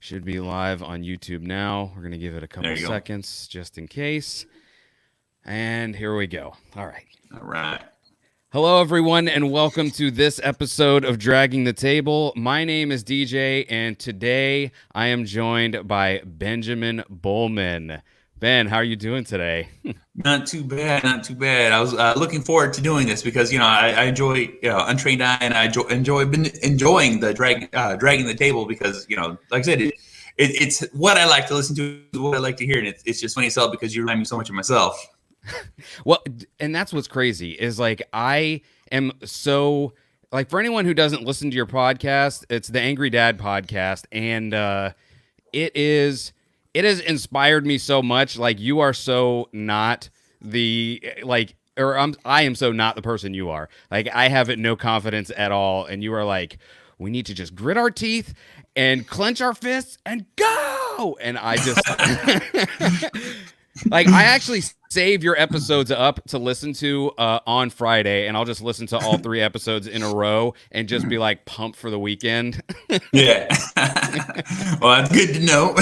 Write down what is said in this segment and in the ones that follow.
Should be live on YouTube now. We're going to give it a couple seconds just in case. And here we go. All right. All right. Hello, everyone, and welcome to this episode of Dragging the Table. My name is DJ, and today I am joined by Benjamin Bulman. Ben, how are you doing today? Not too bad, not too bad. I was looking forward to doing this because, I enjoy, Untrained Eye, and been enjoying the dragging the table because, like I said, it's what I like to listen to, what I like to hear, and it's just funny as hell because you remind me so much of myself. Well, and that's what's crazy is like I am so like for anyone who doesn't listen to your podcast, it's the Angry Dad podcast, and it has inspired me so much. Like you are so not the I am so not the person you are. Like I have no confidence at all, and you are like, we need to just grit our teeth and clench our fists and go. And I just like I actually save your episodes up to listen to on Friday, and I'll just listen to all 3 episodes in a row and just be like pumped for the weekend. Yeah. Well, that's good to know.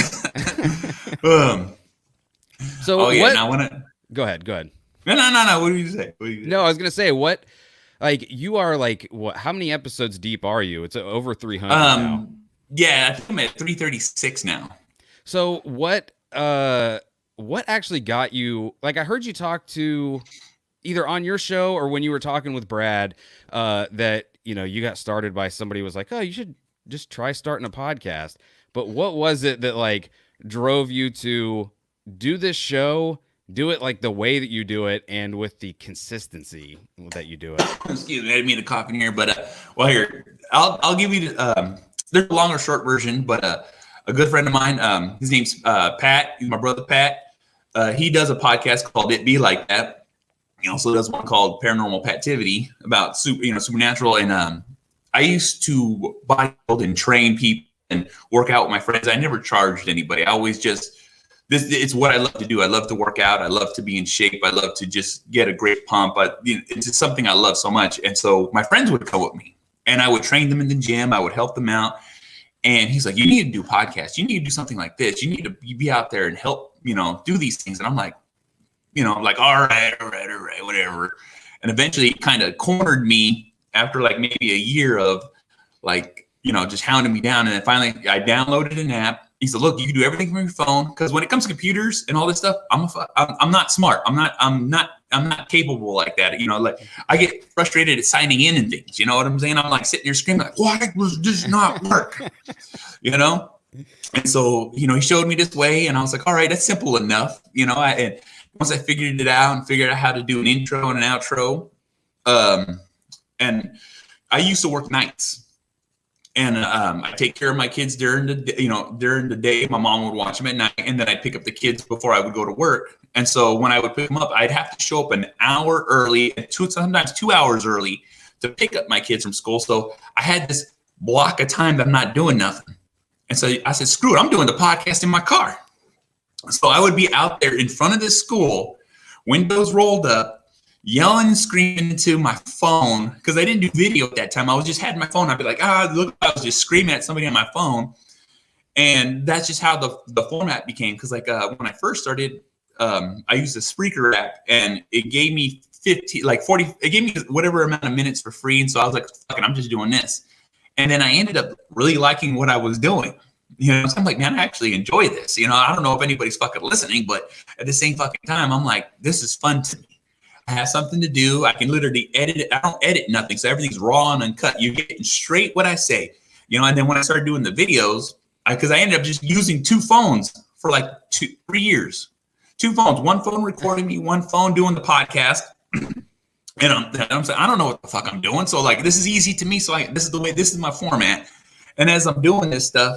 So what? Go ahead. No. What do you say? No, I was gonna say what. Like you are like what? How many episodes deep are you? It's over 300 now. Yeah, I think I'm at 336 now. So what actually got you? Like I heard you talk to either on your show or when you were talking with Brad that you got started by somebody who was like, oh, you should just try starting a podcast. But what was it that like drove you to do this show? Do it like the way that you do it and with the consistency that you do it. Excuse me, I didn't mean to cough in here, but here I'll give you there's a long or short version, but a good friend of mine, his name's Pat. He's my brother Pat. He does a podcast called It Be Like That. He also does one called Paranormal Pativity about supernatural. And I used to bodybuild and train people and work out with my friends. I never charged anybody. I always it's what I love to do. I love to work out. I love to be in shape. I love to just get a great pump. It's just something I love so much. And so my friends would come with me and I would train them in the gym. I would help them out. And he's like, you need to do podcasts. You need to do something like this. You need to be out there and help, do these things. And I'm like, all right, whatever. And eventually it kind of cornered me after like maybe a year of like, just hounding me down. And then finally I downloaded an app. He said, look, you can do everything from your phone. Because when it comes to computers and all this stuff, I'm not smart. I'm not capable like that. Like I get frustrated at signing in and things. You know what I'm saying? I'm like sitting here screaming, like, why does this not work? And so, he showed me this way and I was like, all right, that's simple enough. And once I figured it out and figured out how to do an intro and an outro, and I used to work nights. And I take care of my kids during the day. My mom would watch them at night, and then I'd pick up the kids before I would go to work. And so when I would pick them up, I'd have to show up an hour early, and sometimes 2 hours early to pick up my kids from school. So I had this block of time that I'm not doing nothing. And so I said, screw it, I'm doing the podcast in my car. So I would be out there in front of this school, windows rolled up, yelling and screaming into my phone because I didn't do video at that time. I was just had my phone. I'd be like, look, I was just screaming at somebody on my phone. And that's just how the format became. Because like when I first started, I used the Spreaker app and it gave me 40, it gave me whatever amount of minutes for free. And so I was like, fuck it, I'm just doing this. And then I ended up really liking what I was doing. So I'm like, man, I actually enjoy this. I don't know if anybody's fucking listening, but at the same fucking time, I'm like, this is fun to me. I have something to do. I can literally edit it. I don't edit nothing. So everything's raw and uncut. You're getting straight what I say, and then when I started doing the videos, because I ended up just using 2 phones for like 3 years, 2 phones, one phone recording me, one phone doing the podcast. And I'm saying, I don't know what the fuck I'm doing. So like, this is easy to me. So this is my format. And as I'm doing this stuff,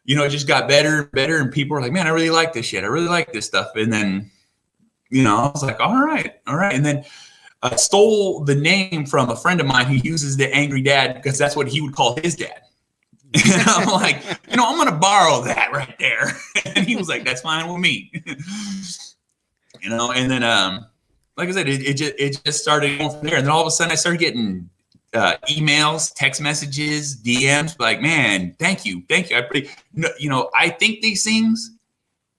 it just got better and better. And people are like, man, I really like this shit. I really like this stuff. And then, I was like, all right. And then I stole the name from a friend of mine who uses the Angry Dad because that's what he would call his dad. And I'm like, I'm going to borrow that right there. And he was like, that's fine with me. And then, like I said, it just started going from there. And then all of a sudden I started getting emails, text messages, DMs, like, man, thank you. I think these things,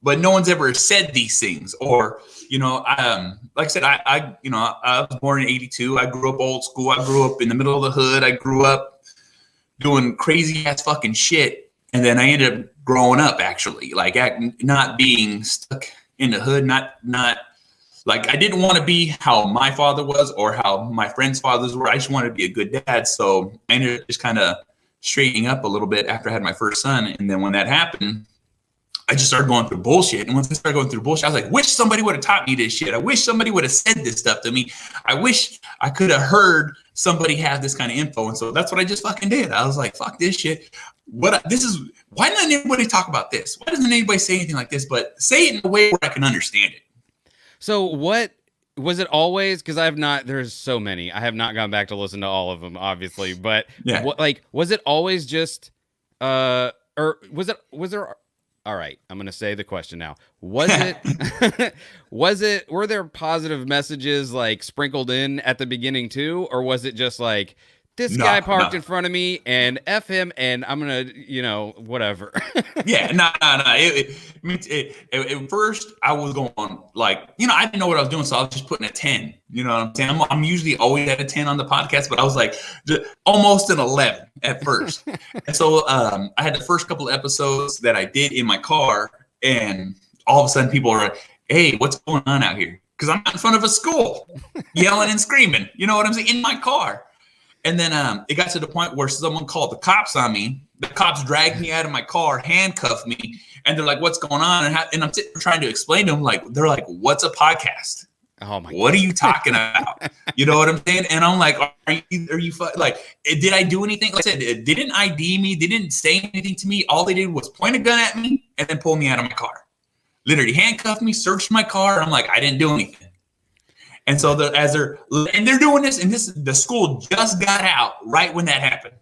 but no one's ever said these things. Or, like I said, I was born in '82. I grew up old school. I grew up in the middle of the hood. I grew up doing crazy ass fucking shit. And then I ended up growing up, actually, like not being stuck in the hood, not like, I didn't want to be how my father was or how my friends' fathers were. I just wanted to be a good dad. So I ended up just kind of straightening up a little bit after I had my first son. And then when that happened, I just started going through bullshit. And once I started going through bullshit, I was like, wish somebody would have taught me this shit. I wish somebody would have said this stuff to me. I wish I could have heard somebody have this kind of info. And so that's what I just fucking did. I was like, fuck this shit. Why doesn't anybody talk about this? Why doesn't anybody say anything like this? But say it in a way where I can understand it. So what was it always? Because there's so many. I have not gone back to listen to all of them, obviously. But yeah, was it always just, or was there? All right, I'm gonna say the question now. Was it? Were there positive messages like sprinkled in at the beginning too, or was it just like, this guy parked in front of me and F him and I'm going to, whatever. Yeah, no. At first, I was going like, I didn't know what I was doing, so I was just putting a 10. You know what I'm saying? I'm usually always at a 10 on the podcast, but I was like almost an 11 at first. And so I had the first couple of episodes that I did in my car, and all of a sudden people are like, hey, what's going on out here? Because I'm in front of a school yelling and screaming. You know what I'm saying? In my car. And then it got to the point where someone called the cops on me. The cops dragged me out of my car, handcuffed me, and they're like, what's going on? And I'm sitting trying to explain to them, they're like, what's a podcast? Oh my! What are you talking about? You know what I'm saying? And I'm like, are you like, did I do anything? Like I said, it didn't ID me. They didn't say anything to me. All they did was point a gun at me and then pull me out of my car. Literally handcuffed me, searched my car. And I'm like, I didn't do anything. And so they're doing this, and the school just got out right when that happened.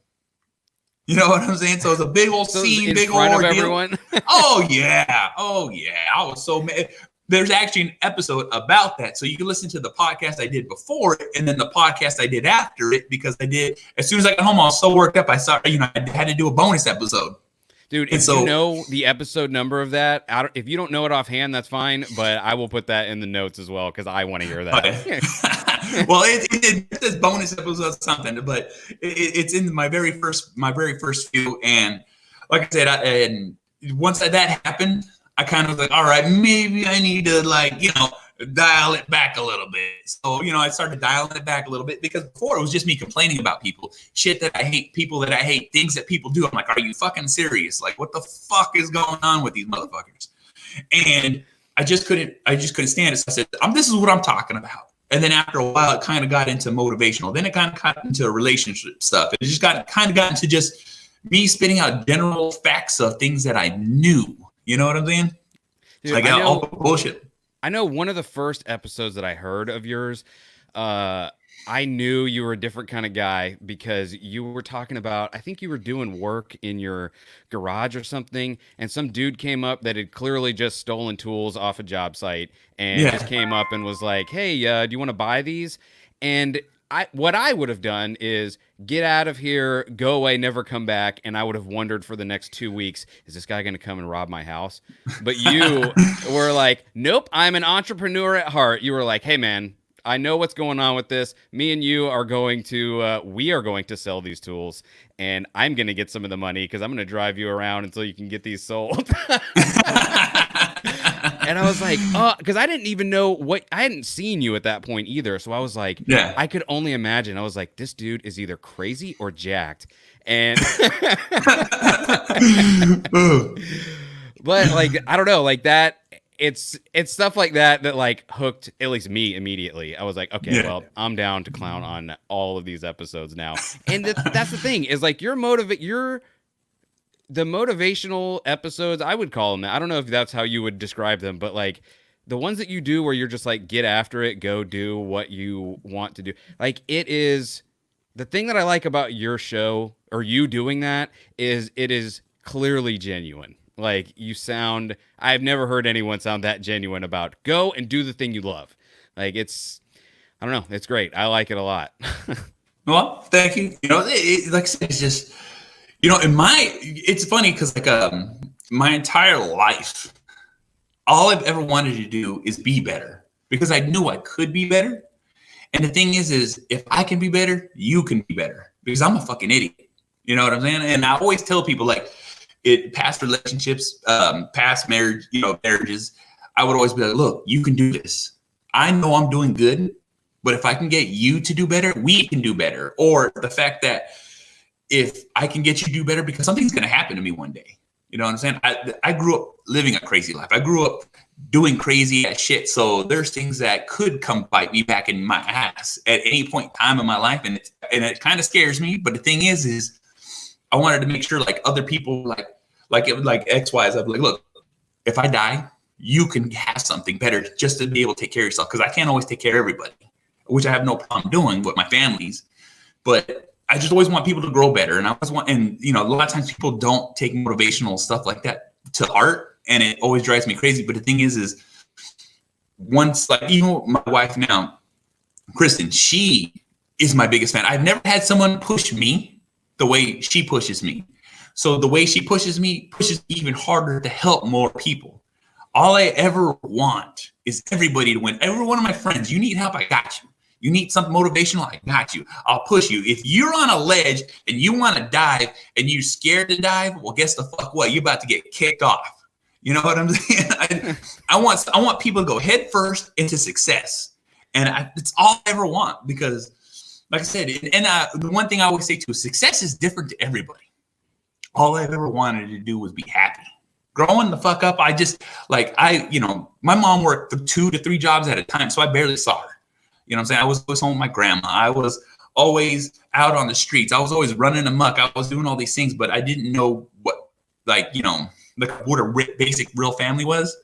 You know what I'm saying? So it's a big old scene, big old ordeal. Everyone. Oh yeah. I was so mad. There's actually an episode about that, so you can listen to the podcast I did before it, and then the podcast I did after it, because as soon as I got home, I was so worked up. I had to do a bonus episode. Dude, if you know the episode number of that, if you don't know it offhand, that's fine. But I will put that in the notes as well, because I want to hear that. Okay. Well, it says bonus episode something, but it's in my very first few. And like I said, and once that happened, I kind of was like, all right, maybe I need to dial it back a little bit. So, I started dialing it back a little bit, because before it was just me complaining about people, shit that I hate, people that I hate, things that people do. I'm like, are you fucking serious? Like, what the fuck is going on with these motherfuckers? And I just couldn't stand it. So I said, this is what I'm talking about. And then after a while, it kind of got into motivational. Then it kind of got into relationship stuff. It just got into just me spitting out general facts of things that I knew. You know what I'm saying? Dude, like all the bullshit. I know one of the first episodes that I heard of yours, I knew you were a different kind of guy, because you were talking about, I think you were doing work in your garage or something, and some dude came up that had clearly just stolen tools off a job site and just came up and was like, hey, do you want to buy these? And what I would have done is get out of here, go away, never come back. And I would have wondered for the next 2 weeks, is this guy going to come and rob my house? But you were like, nope, I'm an entrepreneur at heart. You were like, hey, man, I know what's going on with this. Me and you are going to sell these tools, and I'm going to get some of the money, because I'm going to drive you around until you can get these sold. And I was like, because I didn't even know I hadn't seen you at that point either. So I was like, I could only imagine. I was like, this dude is either crazy or jacked. And, but like, I don't know, like that. It's stuff like that like hooked at least me immediately. I was like, okay, well, I'm down to clown on all of these episodes now. And that's the thing, is like the motivational episodes, I would call them that. I don't know if that's how you would describe them, but like the ones that you do where you're just like, get after it, go do what you want to do. Like, it is the thing that I like about your show, or you doing that, is it is clearly genuine. Like, I've never heard anyone sound that genuine about go and do the thing you love. Like, I don't know. It's great. I like it a lot. Well, thank you. You know, like I said, it's just, you know, it's funny because like my entire life, all I've ever wanted to do is be better because I knew I could be better. And the thing is if I can be better, you can be better because I'm a fucking idiot. You know what I'm saying? And I always tell people like past relationships, past marriage, you know, marriages, I would always be like, look, you can do this. I know I'm doing good, but if I can get you to do better, we can do better. Or the fact that if I can get you to do better because something's going to happen to me one day. You know what I'm saying? I grew up living a crazy life. I grew up doing crazy ass shit. So there's things that could come bite me back in my ass at any point in time in my life. And it kind of scares me. But the thing is I wanted to make sure like other people like X, Y, Z, like, look, if I die, you can have something better just to be able to take care of yourself. Cause I can't always take care of everybody, which I have no problem doing with my families. But I just always want people to grow better. And I always want, and you know, a lot of times people don't take motivational stuff like that to heart. And it always drives me crazy. But the thing is once, like, even my wife now, Kristen, she is my biggest fan. I've never had someone push me the way she pushes me. So the way she pushes me even harder to help more people. All I ever want is everybody to win. Every one of my friends, you need help, I got you. You need something motivational, I got you. I'll push you. If you're on a ledge and you want to dive and you're scared to dive, well, guess the fuck what? You're about to get kicked off. You know what I'm saying? I want people to go head first into success. And it's all I ever want because, like I said, the one thing I always say too is success is different to everybody. All I've ever wanted to do was be happy. Growing the fuck up, you know, my mom worked 2 to 3 jobs at a time, so I barely saw her. You know what I'm saying? I was always home with my grandma. I was always out on the streets. I was always running amok. I was doing all these things, but I didn't know what, like, you know, like what a basic real family was.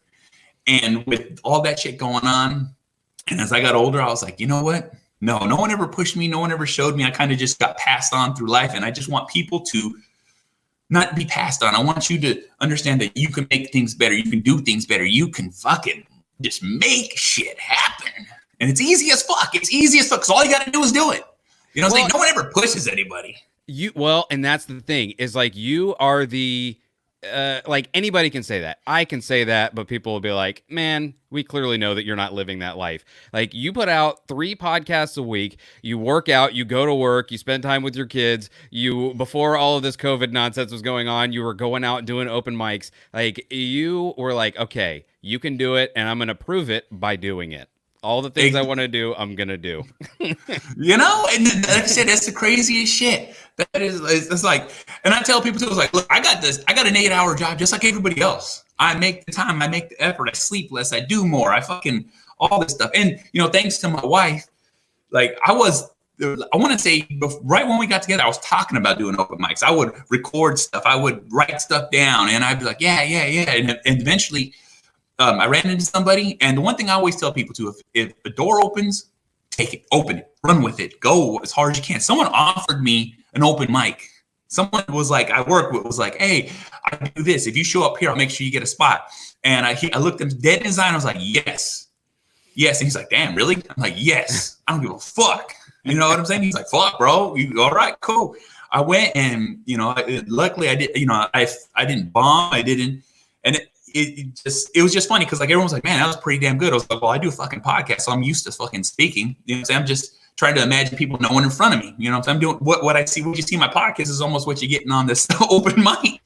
And with all that shit going on, and as I got older, I was like, you know what? No one ever pushed me. No one ever showed me. I kind of just got passed on through life. And I just want people to not be passed on. I want you to understand that you can make things better. You can do things better. You can fucking just make shit happen. And it's easy as fuck. It's easy as fuck because all you got to do is do it. You know what I'm saying? No one ever pushes anybody. And that's the thing is like you are the like anybody can say that. I can say that, but people will be like, man, we clearly know that you're not living that life. Like you put out 3 podcasts a week, you work out, you go to work, you spend time with your kids. You, before all of this COVID nonsense was going on, you were going out doing open mics. Like you were like, okay, you can do it. And I'm going to prove it by doing it. All the things I want to do, I'm going to do. You know, and like I said, that's the craziest shit. That is, it's like, and I tell people too, it's like, look, I got an 8-hour job just like everybody else. I make the time, I make the effort, I sleep less, I do more, I fucking, all this stuff. And, you know, thanks to my wife, like I want to say right when we got together, I was talking about doing open mics. I would record stuff, I would write stuff down, and I'd be like, yeah. And eventually, I ran into somebody, and the one thing I always tell people too, if the door opens, take it, open it, run with it, go as hard as you can. Someone offered me an open mic. Someone was like, I work with, was like, hey, I do this. If you show up here, I'll make sure you get a spot. And I looked him dead in his eye, and I was like, yes. And he's like, damn, really? I'm like, yes. I don't give a fuck. You know what I'm saying? He's like, fuck, bro. All right, cool. I went, and you know, luckily I did. You know, I didn't bomb. I didn't, and it was just funny because like everyone was like, man, that was pretty damn good. I was like, well, I do a fucking podcast, so I'm used to fucking speaking. You know what I'm saying? I'm just trying to imagine people knowing in front of me. You know what I'm saying? I'm doing what I see. What you see in my podcast is almost what you're getting on this open mic.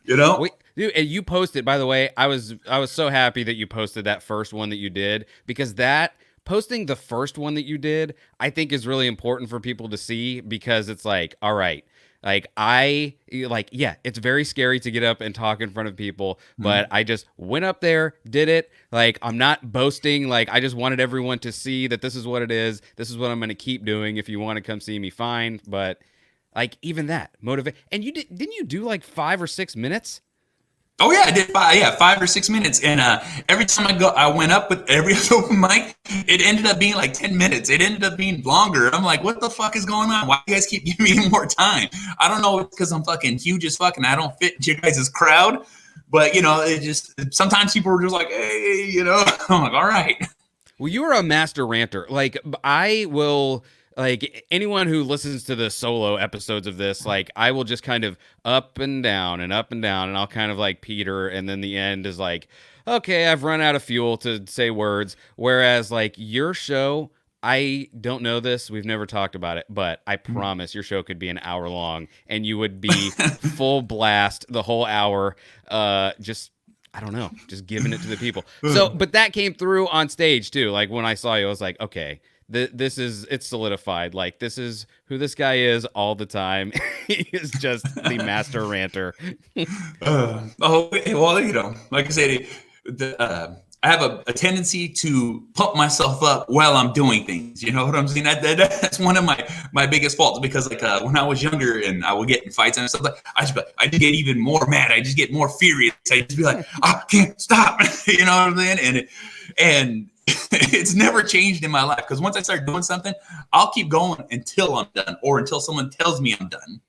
You know? Wait, dude, and you posted, by the way, I was so happy that you posted that first one that you did, because that posting the first one that you did, I think is really important for people to see, because it's like, all right, yeah, it's very scary to get up and talk in front of people, but I just went up there, did it. Like, I'm not boasting. Like, I just wanted everyone to see that this is what it is. This is what I'm going to keep doing. If you want to come see me, fine. But like, even that motivate. And didn't you do like 5 or 6 minutes? Oh yeah, I did 5 or 6 minutes, and every time I went up with every open mic, it ended up being like 10 minutes. It ended up being longer. I'm like, what the fuck is going on? Why do you guys keep giving me more time? I don't know, it's because I'm fucking huge as fuck and I don't fit your guys' crowd, but you know, it just, sometimes people were just like, hey, you know, I'm like, all right. Well, you are a master ranter. Like, I will. like anyone who listens to the solo episodes of this, like I will just kind of up and down and up and down, and I'll kind of like Peter, and then the end is like, okay, I've run out of fuel to say words. Whereas like your show, I don't know this, we've never talked about it, but I promise your show could be an hour long, and you would be full blast the whole hour, just I don't know, just giving it to the people. So, but that came through on stage too. Like when I saw you, I was like, okay, this is, it's solidified. Like this is who this guy is all the time. He is just the master ranter. Well, like I said, I have a tendency to pump myself up while I'm doing things. You know what I'm saying? That's one of my biggest faults, because like when I was younger and I would get in fights and stuff, like I just get even more mad. I just get more furious. I just be like, I can't stop. You know what I'm saying? And it's never changed in my life, because once I start doing something, I'll keep going until I'm done, or until someone tells me I'm done.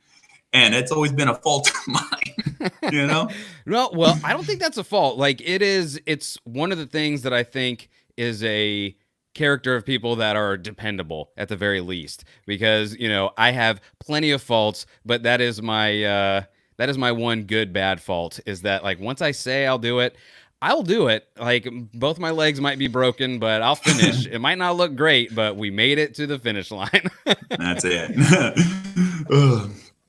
And it's always been a fault of mine, you know? No, well, I don't think that's a fault. Like it's one of the things that I think is a character of people that are dependable at the very least, because, you know, I have plenty of faults, but that is my one good bad fault, is that like once I say I'll do it, I'll do it. Like both my legs might be broken, but I'll finish. It might not look great, but we made it to the finish line. That's it.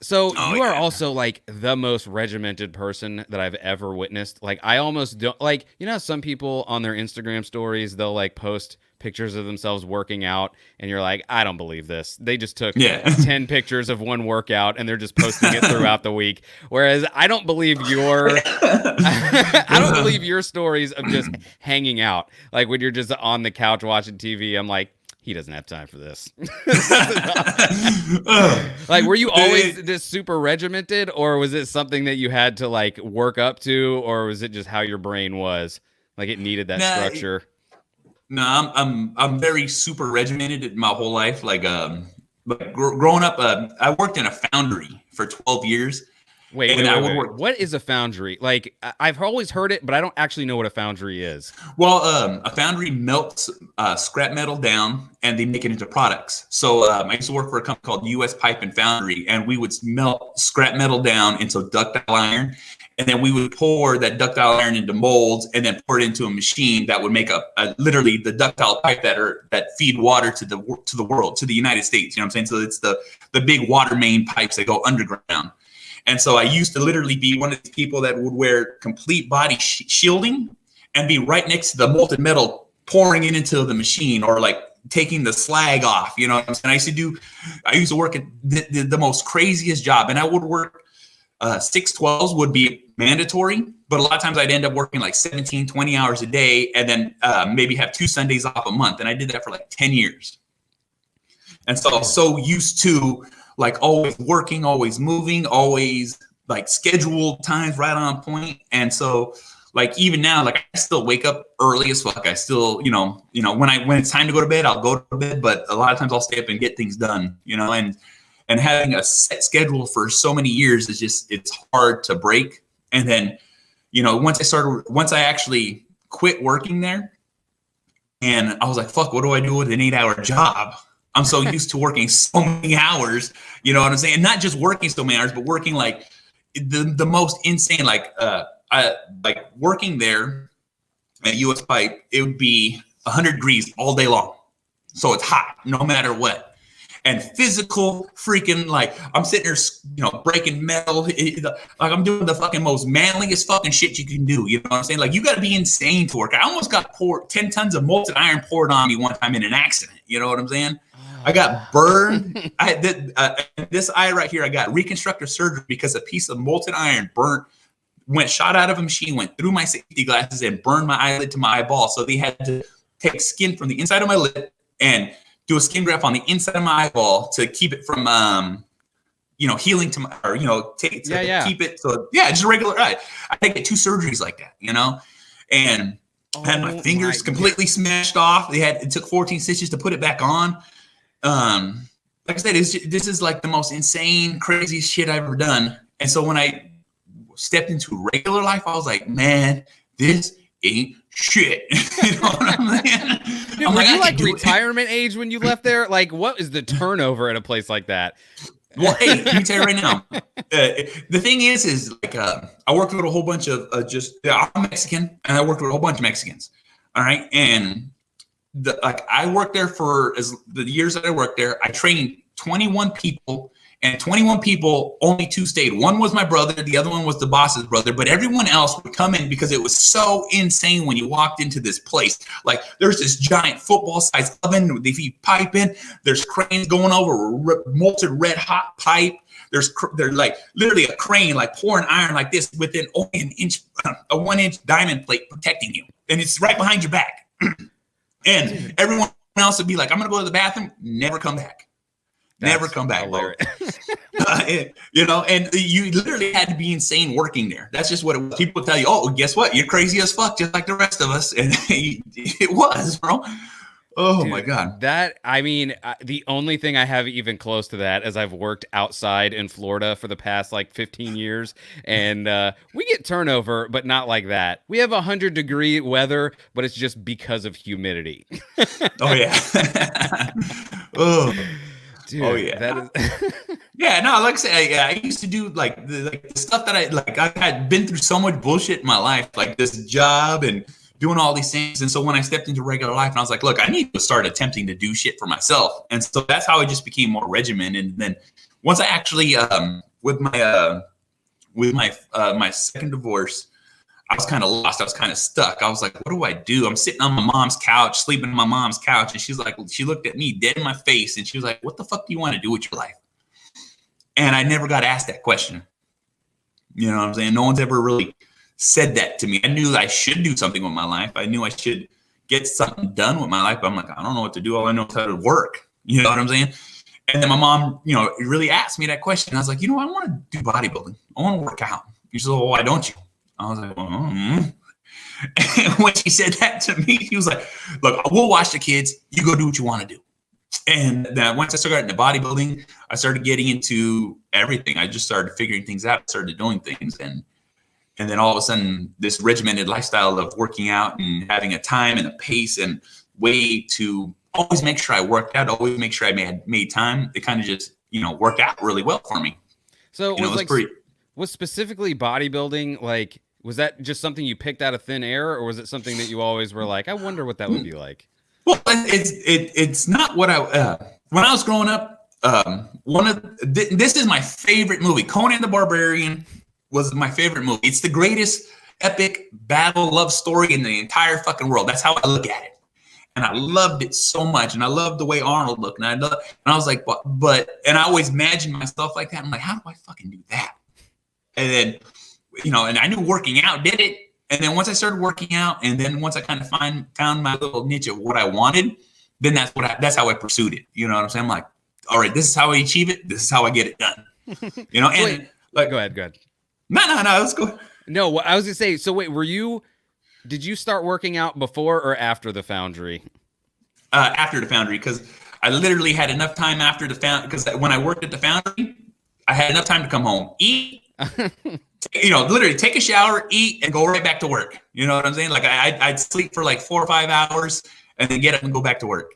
So you are also like the most regimented person that I've ever witnessed. Like I almost don't like, you know, some people on their Instagram stories, they'll like post pictures of themselves working out, and you're like, I don't believe this. They just took 10 pictures of one workout and they're just posting it throughout the week. Whereas I don't believe I don't believe your stories of just hanging out. Like when you're just on the couch watching TV, I'm like, he doesn't have time for this. Like, were you always this super regimented, or was it something that you had to like work up to, or was it just how your brain was? Like it needed that structure. No, I'm very super regimented my whole life. Like growing up, I worked in a foundry for 12 years. Wait. What is a foundry? Like I've always heard it, but I don't actually know what a foundry is. Well, a foundry melts scrap metal down and they make it into products. So I used to work for a company called US Pipe and Foundry, and we would melt scrap metal down into ductile iron, and then we would pour that ductile iron into molds and then pour it into a machine that would make literally the ductile pipe that feed water to the world, to the United States. You know what I'm saying? So it's the big water main pipes that go underground. And so I used to literally be one of the people that would wear complete body shielding and be right next to the molten metal, pouring it into the machine, or like taking the slag off. You know what I'm saying? I used to work at the most craziest job, and I would work 6/12s would be mandatory, but a lot of times I'd end up working like 17, 20 hours a day, and then maybe have 2 Sundays off a month. And I did that for like 10 years. And so I was so used to like always working, always moving, always like scheduled times right on point. And so like even now, like I still wake up early as fuck. I still, you know, when it's time to go to bed, I'll go to bed, but a lot of times I'll stay up and get things done, you know, and having a set schedule for so many years is just, it's hard to break. And then, you know, once I actually quit working there, and I was like, fuck, what do I do with an 8-hour job? I'm so used to working so many hours, you know what I'm saying? And not just working so many hours, but working like the most insane, like working there at US Pipe, it would be 100 degrees all day long. So it's hot no matter what. And physical freaking, like I'm sitting there, you know, breaking metal, like I'm doing the fucking most manliest fucking shit you can do. You know what I'm saying? Like you got to be insane to work. I almost got 10 tons of molten iron poured on me one time in an accident. You know what I'm saying? I got burned. This eye right here, I got reconstructive surgery because a piece of molten iron shot out of a machine, went through my safety glasses and burned my eyelid to my eyeball. So they had to take skin from the inside of my lid and do a skin graft on the inside of my eyeball to keep it from, you know, healing to my, or, you know, keep it. So yeah, just a regular eye. I get 2 surgeries like that, you know, and I had my fingers completely smashed off. It took 14 stitches to put it back on. Like I said, this is like the most insane, crazy shit I've ever done. And so when I stepped into regular life, I was like, man, this ain't shit. You know what I'm saying? Dude, I'm were you I like can do it. retirement age when you left there? Like, what is the turnover at a place like that? Well, hey, let me tell you right now. The thing is like I worked with a whole bunch of I'm Mexican, and I worked with a whole bunch of Mexicans. All right, and I worked there for the years that I worked there. I trained 21 people, and 21 people, only 2 stayed. One was my brother, the other one was the boss's brother, but everyone else would come in because it was so insane when you walked into this place. Like, there's this giant football-sized oven, they feed pipe in, there's cranes going over molten red hot pipe. There's like literally a crane like pouring iron like this within only a 1-inch diamond plate protecting you, and it's right behind your back. And everyone else would be like, I'm going to go to the bathroom, never come back. Never come back, bro. You know, and you literally had to be insane working there. That's just what it was. People tell you, oh, guess what? You're crazy as fuck, just like the rest of us. And it was, bro. Oh, dude, my God. That, I mean, the only thing I have even close to that is I've worked outside in Florida for the past like 15 years. And we get turnover, but not like that. We have 100-degree weather, but it's just because of humidity. Oh, yeah. Oh. Dude, oh yeah, that is. Yeah, no, like I say, I used to do like the stuff that I had been through so much bullshit in my life, like this job and doing all these things. And so when I stepped into regular life, and I was like, look, I need to start attempting to do shit for myself. And so that's how I just became more regimented. And then once I actually, with my my second divorce, I was kind of lost. I was kind of stuck. I was like, what do I do? I'm sitting on my mom's couch, sleeping on my mom's couch. And she's like, she looked at me dead in my face. And she was like, what the fuck do you want to do with your life? And I never got asked that question. You know what I'm saying? No one's ever really said that to me. I knew I should do something with my life. I knew I should get something done with my life. But I'm like, I don't know what to do. All I know is how to work. You know what I'm saying? And then my mom, you know, really asked me that question. I was like, you know, I want to do bodybuilding. I want to work out. She said, well, why don't you? I was like, And when she said that to me, she was like, look, we'll watch the kids. You go do what you want to do. And then once I started into bodybuilding, I started getting into everything. I just started figuring things out, started doing things. And then all of a sudden, this regimented lifestyle of working out and having a time and a pace and way to always make sure I worked out, always make sure I made time, it kind of just, you know, worked out really well for me. So was specifically bodybuilding, like, was that just something you picked out of thin air, or was it something that you always were like, I wonder what that would be like? Well, it's not what when I was growing up, this is my favorite movie. Conan the Barbarian was my favorite movie. It's the greatest epic battle love story in the entire fucking world. That's how I look at it. And I loved it so much. And I loved the way Arnold looked. And I was like, and I always imagined myself like that. I'm like, how do I fucking do that? And then, you know, and I knew working out did it. And then once I started working out, and then once I kind of found my little niche of what I wanted, then that's how I pursued it. You know what I'm saying? I'm like, all right, this is how I achieve it. This is how I get it done. You know, and wait, like, go ahead. No, let's go. No, I was gonna say. So wait, did you start working out before or after the Foundry? After the Foundry, because I literally had enough time after the Foundry. Because when I worked at the Foundry, I had enough time to come home, eat. You know, literally take a shower, eat, and go right back to work. You know what I'm saying? Like I'd sleep for like 4 or 5 hours and then get up and go back to work.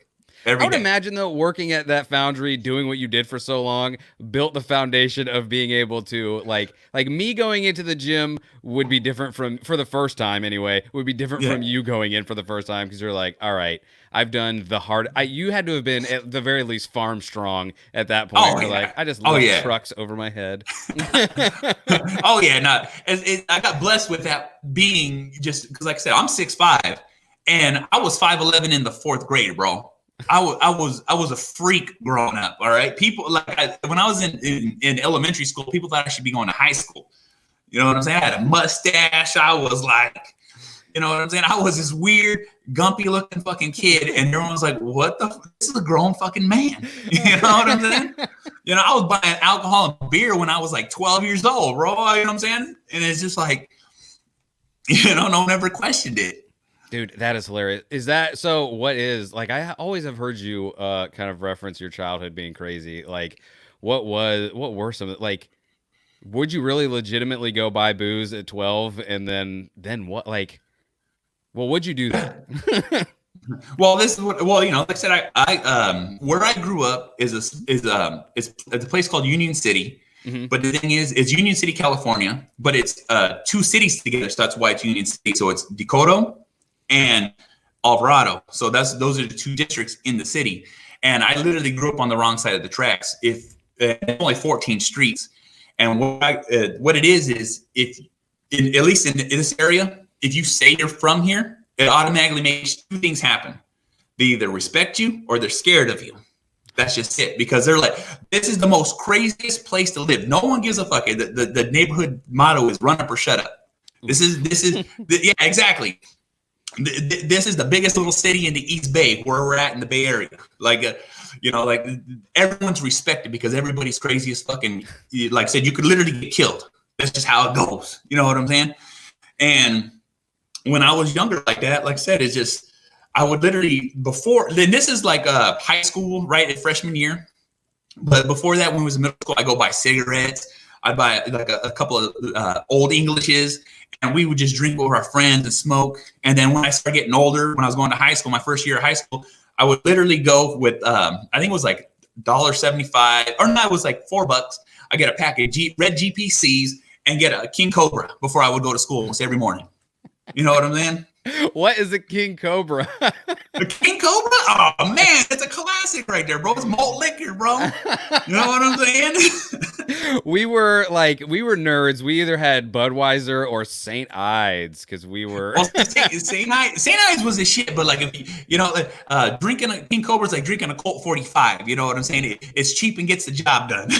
I would imagine, though, working at that Foundry, doing what you did for so long, built the foundation of being able to, like me going into the gym would be different for the first time anyway, would be different from you going in for the first time, because you're like, all right, I've done the hard. You had to have been at the very least farm strong at that point. Oh, yeah. Like, I just lift trucks over my head. Oh yeah, no, I got blessed with that being just because, like I said, I'm 6'5", and I was 5'11" in the 4th grade, bro. I was a freak growing up. All right, people when I was in elementary school, people thought I should be going to high school. You know what I'm saying? I had a mustache. I was like, you know what I'm saying? I was this weird, gumpy looking fucking kid, and everyone was like, "What the? This is a grown fucking man." You know what I'm saying? You know, I was buying alcohol and beer when I was like 12 years old, bro. You know what I'm saying? And it's just like, you know, no one ever questioned it. Dude, that is hilarious. Is that so? What is, like, I always have heard you kind of reference your childhood being crazy. Like, what were some, like, would you really legitimately go buy booze at 12 and then what? Like, Well, would you do that? Well, this is what. Well, like I said, where I grew up is a place called Union City. Hmm. But the thing is, it's Union City, California, but it's two cities together, so that's why it's Union City. So it's Decoto and Alvarado. So those are the two districts in the city. And I literally grew up on the wrong side of the tracks. If only 14 streets, and what it is if at least in this area, if you say you're from here, it automatically makes two things happen. They either respect you or they're scared of you. That's just it. Because they're like, this is the most craziest place to live. No one gives a fuck. The neighborhood motto is run up or shut up. This is yeah, exactly. This is the biggest little city in the East Bay, where we're at in the Bay Area. Like, like everyone's respected because everybody's crazy as fucking. Like I said, you could literally get killed. That's just how it goes. You know what I'm saying? And when I was younger like that, like I said, it's just, I would literally then this is like high school, right, at freshman year. But before that, when I was in middle school, I go buy cigarettes. I'd buy like a couple of old Englishes, and we would just drink with our friends and smoke. And then when I started getting older, when I was going to high school, my first year of high school, I would literally go with, I think it was like $1.75, or no, it was like $4. I get a pack of red GPCs and get a King Cobra before I would go to school almost every morning. You know what I'm saying? What is a King Cobra? A King Cobra? Oh, man, it's a classic right there, bro. It's malt liquor, bro. You know what I'm saying? We were nerds. We either had Budweiser or St. Ides because we were. Well, St. Ides was the shit, but like, if drinking a King Cobra is like drinking a Colt 45. You know what I'm saying? It's cheap and gets the job done.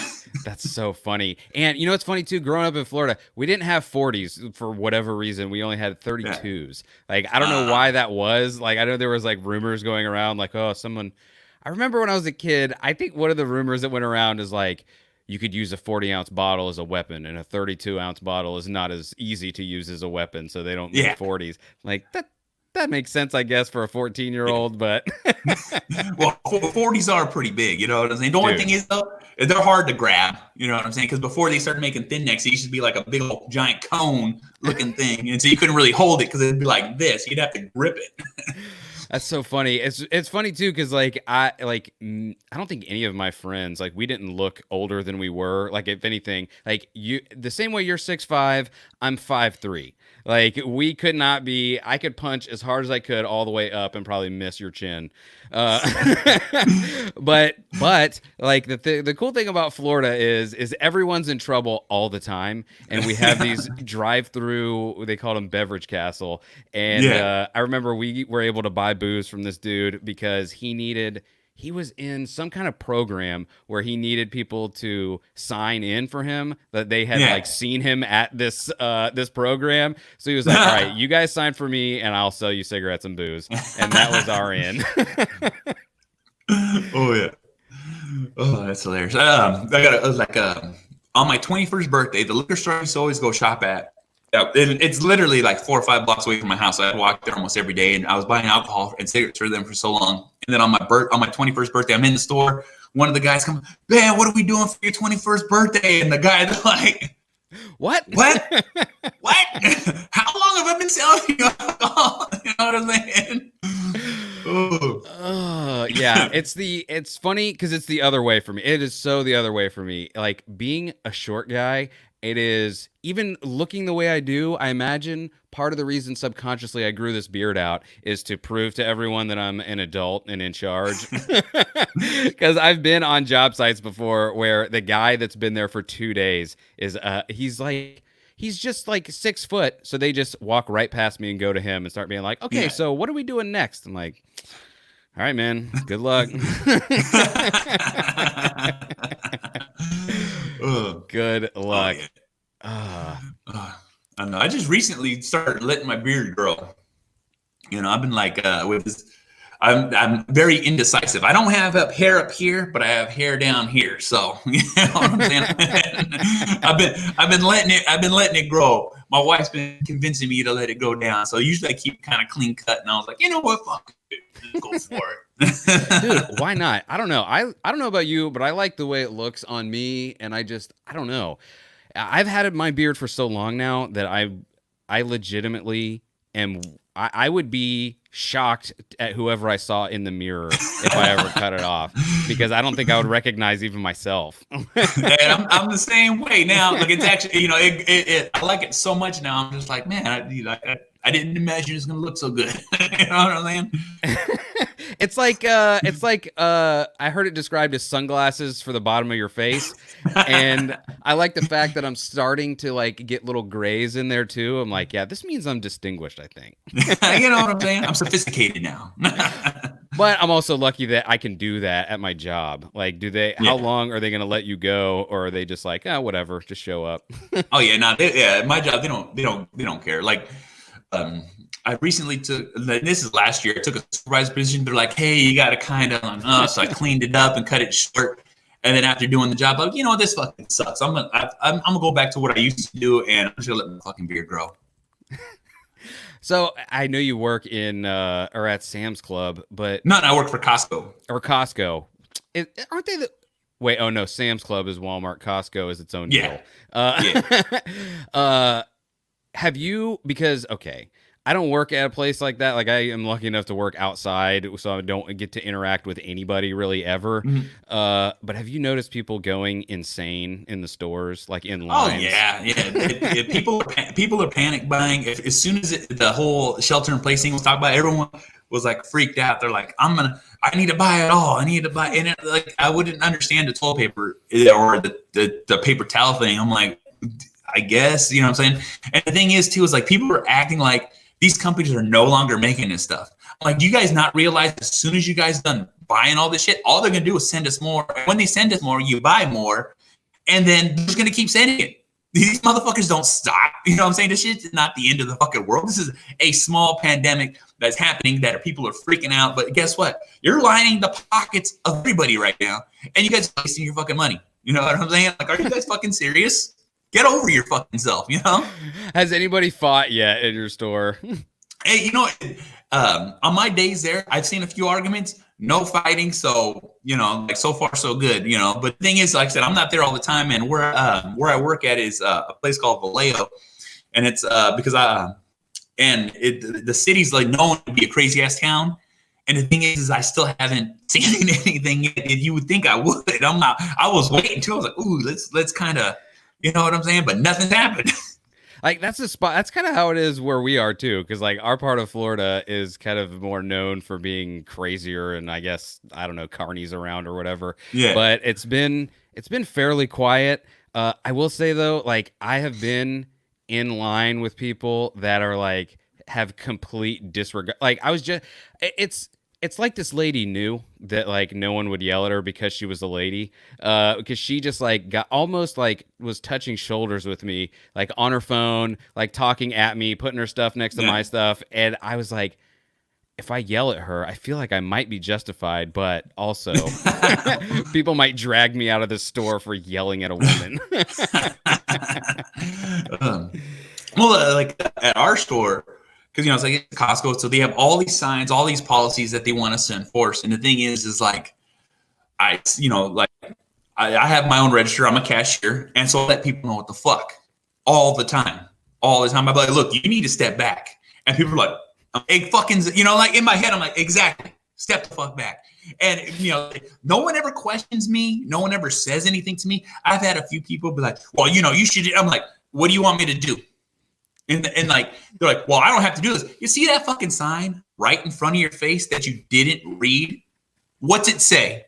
That's so funny. And it's funny too, growing up in Florida, we didn't have 40s for whatever reason. We only had 32s. Yeah. Like, I don't know why that was. Like, I know there was like rumors going around like, oh, I remember when I was a kid, I think one of the rumors that went around is like, you could use a 40-ounce bottle as a weapon, and a 32-ounce bottle is not as easy to use as a weapon, so they don't make 40s. Like, that makes sense, I guess, for a 14-year-old, but well, 40s are pretty big, you know what I'm saying? The only thing is, though, they're hard to grab, you know what I'm saying? Because before they started making thin necks, it used to be like a big old giant cone looking thing, and so you couldn't really hold it because it'd be like this. You'd have to grip it. That's so funny. It's funny too because like I don't think any of my friends, like, we didn't look older than we were. Like, if anything, like, you, the same way you're 6'5", I'm 5'3". Like, we could not be. I could punch as hard as I could all the way up and probably miss your chin. But like, the cool thing about Florida is everyone's in trouble all the time, and we have these drive-through. They called them Beverage Castle, and I remember we were able to buy booze from this dude because he was in some kind of program where he needed people to sign in for him, that they had like seen him at this program. So he was like, all right, you guys sign for me and I'll sell you cigarettes and booze. And that was our in. Oh yeah. Oh, that's hilarious. I got on my 21st birthday, the liquor store I used to always go shop at. It's literally like 4 or 5 blocks away from my house. So I'd walk there almost every day, and I was buying alcohol and cigarettes for them for so long. And then on my 21st birthday, I'm in the store. One of the guys comes, man, what are we doing for your 21st birthday? And the guy's like, what? What? How long have I been selling you alcohol? You know what I'm saying? Yeah, it's funny because it's the other way for me. It is so the other way for me. Like, being a short guy, it is, even looking the way I do, I imagine part of the reason subconsciously I grew this beard out is to prove to everyone that I'm an adult and in charge. Because I've been on job sites before where the guy that's been there for 2 days is he's just like 6 foot, so they just walk right past me and go to him and start being like, okay, so what are we doing next? I'm like, all right, man, good luck. Good luck. I know. I just recently started letting my beard grow. I've been like with this. I'm very indecisive. I don't have hair up here, but I have hair down here. So you know what I'm saying. I've been letting it grow. My wife's been convincing me to let it go down. So usually I keep kind of clean cut, and I was like, you know what, fuck it, just go for it. Dude, why not? I don't know. I don't know about you, but I like the way it looks on me, and I don't know. I've had my beard for so long now that I legitimately and I would be shocked at whoever I saw in the mirror if I ever cut it off, because I don't think I would recognize even myself. And I'm the same way now. Like, it's actually, I like it so much now. I'm just like, man, I didn't imagine it was gonna look so good. You know what I'm saying? It's like I heard it described as sunglasses for the bottom of your face, and I like the fact that I'm starting to like get little grays in there too. I'm like, yeah, this means I'm distinguished, I think. You know what I'm saying? I'm sophisticated now. But I'm also lucky that I can do that at my job. Like, how long are they going to let you go, or are they just like, oh, whatever, just show up? Oh yeah, no, my job, they don't care. Like, I recently took, this is last year, I took a supervisor position. They're like, hey, you got to kind of, so I cleaned it up and cut it short. And then after doing the job, like, this fucking sucks. I'm gonna go back to what I used to do, and I'm just gonna let my fucking beard grow. So I know you work in or at Sam's Club, but no, I work for Costco. Or Costco. Aren't they the? Wait, oh no, Sam's Club is Walmart. Costco is its own deal. Have you? Because okay, I don't work at a place like that. Like, I am lucky enough to work outside, so I don't get to interact with anybody really ever. Mm-hmm. But have you noticed people going insane in the stores, like in lines? Oh yeah. People are panic buying. As soon as the whole shelter in place thing was talked about, everyone was like freaked out. They're like, I need to buy it all. I need to buy, and like, I wouldn't understand the toilet paper or the paper towel thing. I'm like, I guess, you know what I'm saying? And the thing is too, is like, people are acting like these companies are no longer making this stuff. I'm like, do you guys not realize as soon as you guys done buying all this shit, all they're gonna do is send us more. When they send us more, you buy more, and then they're just gonna keep sending it. These motherfuckers don't stop. You know what I'm saying? This shit's not the end of the fucking world. This is a small pandemic that's happening that people are freaking out. But guess what? You're lining the pockets of everybody right now, and you guys are wasting your fucking money. You know what I'm saying? Like, are you guys fucking serious? Get over your fucking self, you know? Has anybody fought yet in your store? Hey, on my days there, I've seen a few arguments, no fighting. So, like, so far so good, But the thing is, like I said, I'm not there all the time. And where I work at is a place called Vallejo. And it's because the city's like known to be a crazy ass town. And the thing is I still haven't seen anything yet. And you would think I would. I was waiting too. I was like, ooh, let's kind of, you know what I'm saying? But nothing's happened. Like, that's the spot. That's kind of how it is where we are too, because like our part of Florida is kind of more known for being crazier, and I guess, I don't know, carnies around or whatever. Yeah. But it's been fairly quiet. I will say though, like, I have been in line with people that are like have complete disregard. Like, it's like this lady knew that like no one would yell at her because she was a lady, because she just like got almost like was touching shoulders with me, like on her phone, like talking at me, putting her stuff next to my stuff. And I was like, if I yell at her, I feel like I might be justified, but also people might drag me out of the store for yelling at a woman. Like at our store, because it's like it's Costco, so they have all these signs, all these policies that they want us to enforce. And the thing is like, I have my own register. I'm a cashier, and so I let people know what the fuck all the time. I'm like, look, you need to step back. And people are like, hey, fucking, like in my head, I'm like, exactly, step the fuck back. And no one ever questions me. No one ever says anything to me. I've had a few people be like, well, you should. I'm like, what do you want me to do? And like, they're like, well, I don't have to do this. You see that fucking sign right in front of your face that you didn't read? What's it say?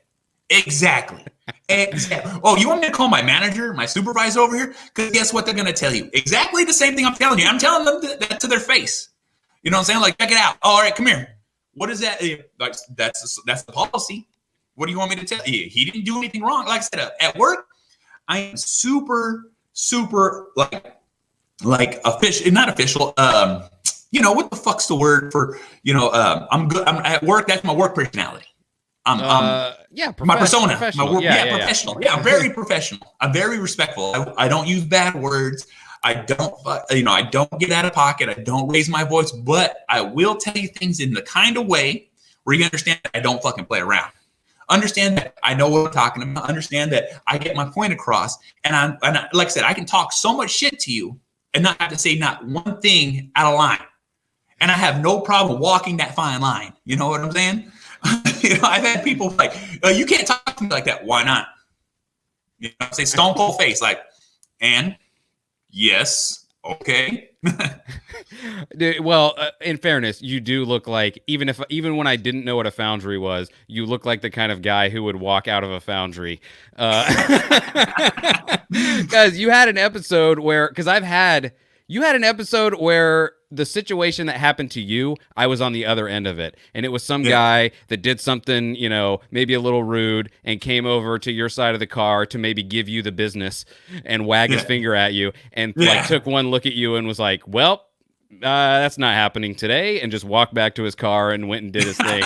Exactly. Oh, you want me to call my manager, my supervisor over here? Because guess what they're going to tell you? Exactly the same thing I'm telling you. I'm telling them that to their face. You know what I'm saying? Like, check it out. Oh, all right, come here. What is that? Like, that's the policy. What do you want me to tell you? He didn't do anything wrong. Like I said, at work, I am super like official, not official. What the fuck's the word for, I'm good. I'm at work. That's my work personality. My persona, my work. Professional. Yeah, I'm very professional. I'm very respectful. I don't use bad words. I don't get out of pocket. I don't raise my voice, but I will tell you things in the kind of way where you understand that I don't fucking play around. Understand that I know what I'm talking about. Understand that I get my point across. And like I said, I can talk so much shit to you and not have to say not one thing out of line. And I have no problem walking that fine line. You know what I'm saying? I've had people like, you can't talk to me like that. Why not? Say stone cold face, like, and yes, okay. Well, in fairness, you do look like, even when I didn't know what a foundry was, you look like the kind of guy who would walk out of a foundry. Because you had an episode where, you had an episode where the situation that happened to you, I was on the other end of it. And it was some guy that did something, maybe a little rude and came over to your side of the car to maybe give you the business and wag his finger at you and like took one look at you and was like, well, that's not happening today, and just walked back to his car and went and did his thing.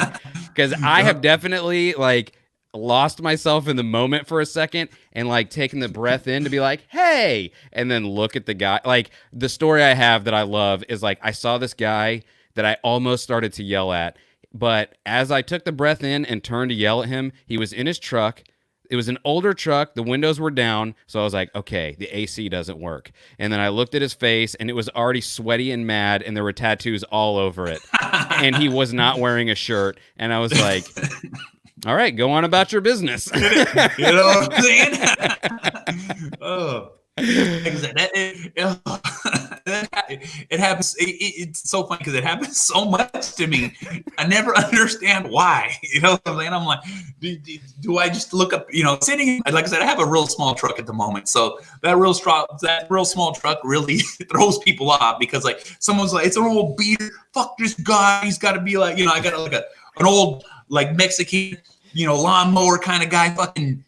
Because I have definitely like lost myself in the moment for a second and like taken the breath in to be like, hey, and then look at the guy. Like the story I have that I love is like, I saw this guy that I almost started to yell at, but as I took the breath in and turned to yell at him, he was in his truck. It was an older truck. The windows were down. So I was like, okay, the AC doesn't work. And then I looked at his face and it was already sweaty and mad and there were tattoos all over it. And he was not wearing a shirt. And I was like, all right, go on about your business. You know what I'm saying? Oh. It happens. It's so funny because it happens so much to me. I never understand why. You know what I'm saying? I'm like, do I just look up? Sitting like I said, I have a real small truck at the moment, so that real small truck really throws people off because like someone's like, it's an old beater. Fuck this guy. He's got to be like, I got like an old like Mexican, lawnmower kind of guy, fucking.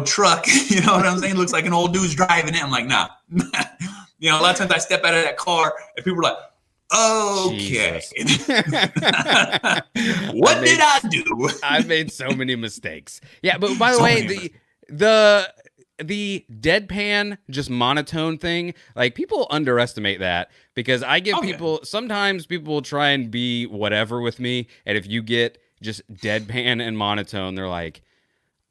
Truck, you know what I'm saying? Looks like an old dude's driving it. I'm like, nah. A lot of times I step out of that car and people are like, okay. What did I do? I've made so many mistakes. Yeah, but by the way, the deadpan, just monotone thing, like people underestimate that because I give sometimes people will try and be whatever with me. And if you get just deadpan and monotone, they're like,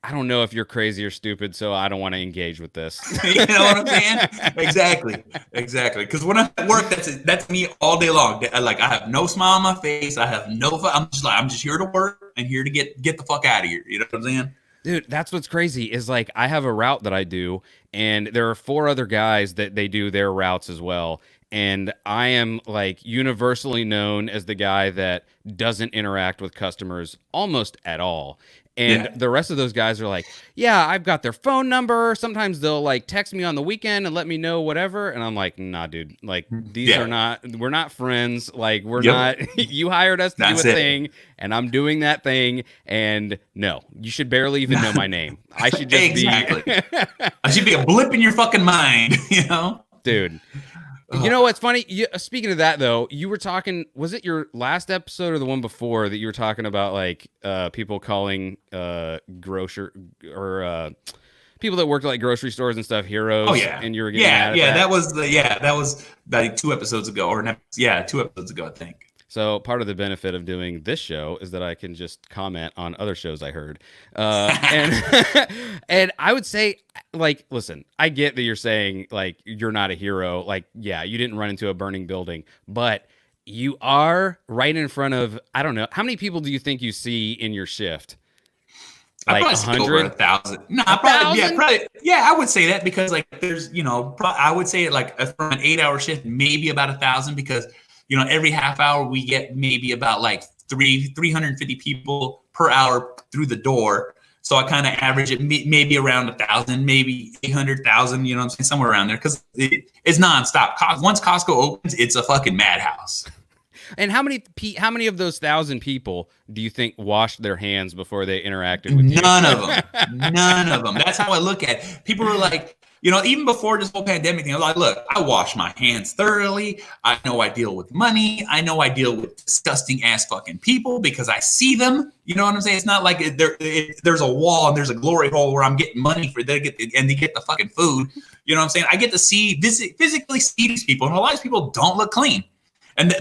I don't know if you're crazy or stupid, so I don't want to engage with this. You know what I'm saying? Exactly. Because when I'm at work, that's me all day long. Like I have no smile on my face. I have no. I'm just here to work and here to get the fuck out of here. You know what I'm saying? Dude, that's what's crazy is like I have a route that I do, and there are 4 other guys that they do their routes as well. And I am like universally known as the guy that doesn't interact with customers almost at all. And the rest of those guys are like, yeah, I've got their phone number. Sometimes they'll like text me on the weekend and let me know whatever. And I'm like, nah, dude, like we're not friends. Like we're not, you hired us to do a thing and I'm doing that thing. And no, you should barely even know my name. I should just be. I should be a blip in your fucking mind, Dude. You know what's funny? Speaking of that, though, you were talking. Was it your last episode or the one before that you were talking about like people calling grocer or people that worked at like grocery stores and stuff heroes? Oh yeah, and you were getting mad at that? That was like 2 episodes ago, 2 episodes ago, I think. So part of the benefit of doing this show is that I can just comment on other shows I heard. And and I would say, like, listen, I get that you're saying, like, you're not a hero. Like, yeah, you didn't run into a burning building. But you are right in front of, I don't know, how many people do you think you see in your shift? Like 100? 1,000. No, probably. Yeah, I would say that because, like, there's, I would say, like, from an 8-hour shift, maybe about 1,000 because every half hour we get maybe about like 350 people per hour through the door. So I kind of average it maybe around 1,000, maybe 800,000, you know what I'm saying? Somewhere around there. Cause it's nonstop. Once Costco opens, it's a fucking madhouse. And how many of those 1,000 people do you think washed their hands before they interacted with you? None of them. That's how I look at it. People are like, even before this whole pandemic thing, I was like, look, I wash my hands thoroughly. I know I deal with money. I know I deal with disgusting ass fucking people because I see them. You know what I'm saying? It's not like there's a wall and there's a glory hole where I'm getting money for they get the fucking food. You know what I'm saying? I get to physically see these people, and a lot of these people don't look clean.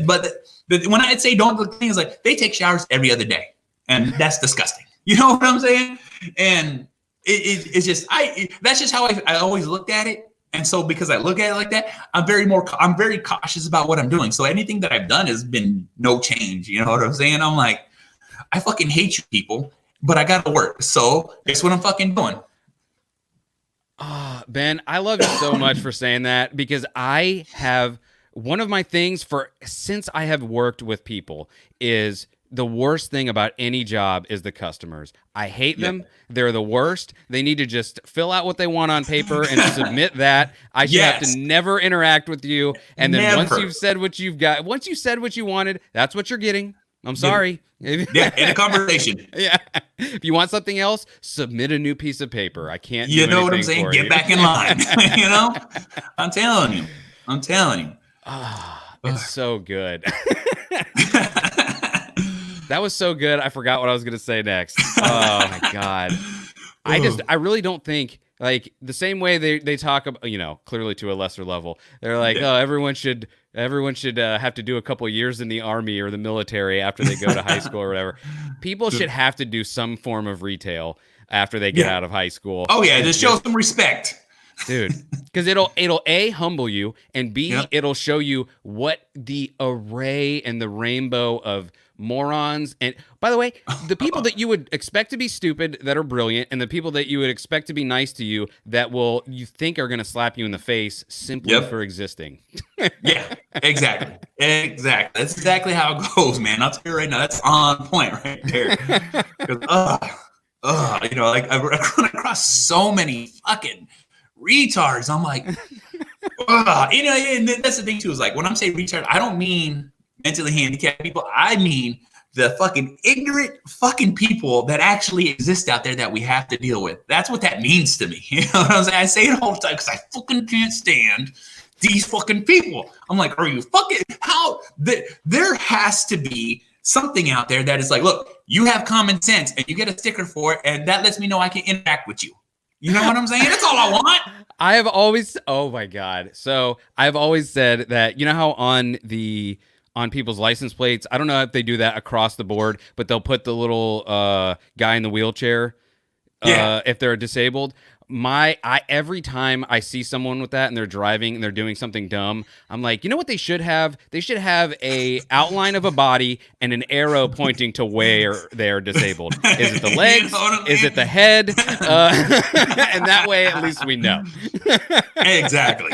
But when I say don't look clean, it's like they take showers every other day, and that's disgusting. You know what I'm saying? And it's just that's just how I always looked at it. And so because I look at it like that, I'm very cautious about what I'm doing. So anything that I've done has been no change. You know what I'm saying? I'm like, I fucking hate you people, but I gotta work. So guess what I'm fucking doing? Ben, I love you so much for saying that, because I have one of my things since I have worked with people is the worst thing about any job is the customers. I hate them. They're the worst. They need to just fill out what they want on paper and submit that. I should have to never interact with you. And then once you said what you wanted, that's what you're getting. I'm sorry. Yeah, in a conversation. Yeah. If you want something else, submit a new piece of paper. I can't do You know what I'm anything saying? for Get you. back in line. You know? I'm telling you. It's so good. That was so good. I forgot what I was going to say next. Oh my God. I really don't think, like, the same way they talk about, you know, clearly to a lesser level. They're like, oh, everyone should have to do a couple years in the army or the military after they go to high school or whatever. People should have to do some form of retail after they get out of high school. Oh yeah, just show some respect, dude. Because it'll A, humble you, and B, it'll show you what the array and the rainbow of morons. And by the way, the people that you would expect to be stupid that are brilliant, and the people that you would expect to be nice to you that you think are going to slap you in the face simply for existing. Yeah, exactly. That's exactly how it goes, man. I'll tell you right now, that's on point right there. Because you know, like I've run across so many fucking retards. I'm like, you know, and that's the thing too, is like when I'm saying retard, I don't mean mentally handicapped people. I mean the fucking ignorant fucking people that actually exist out there that we have to deal with. That's what that means to me. You know what I'm saying? I say it all the time because I fucking can't stand these fucking people. I'm like, are you fucking, there has to be something out there that is like, look, you have common sense and you get a sticker for it, and that lets me know I can interact with you. You know what I'm saying? That's all I want. I have always, oh my God. So I've always said that, you know how on people's license plates, I don't know if they do that across the board, but they'll put the little guy in the wheelchair if they're disabled. Every time I see someone with that and they're driving and they're doing something dumb, I'm like, you know what they should have? They should have a outline of a body and an arrow pointing to where they're disabled. Is it the legs? Is it the head? And that way, at least we know. Exactly.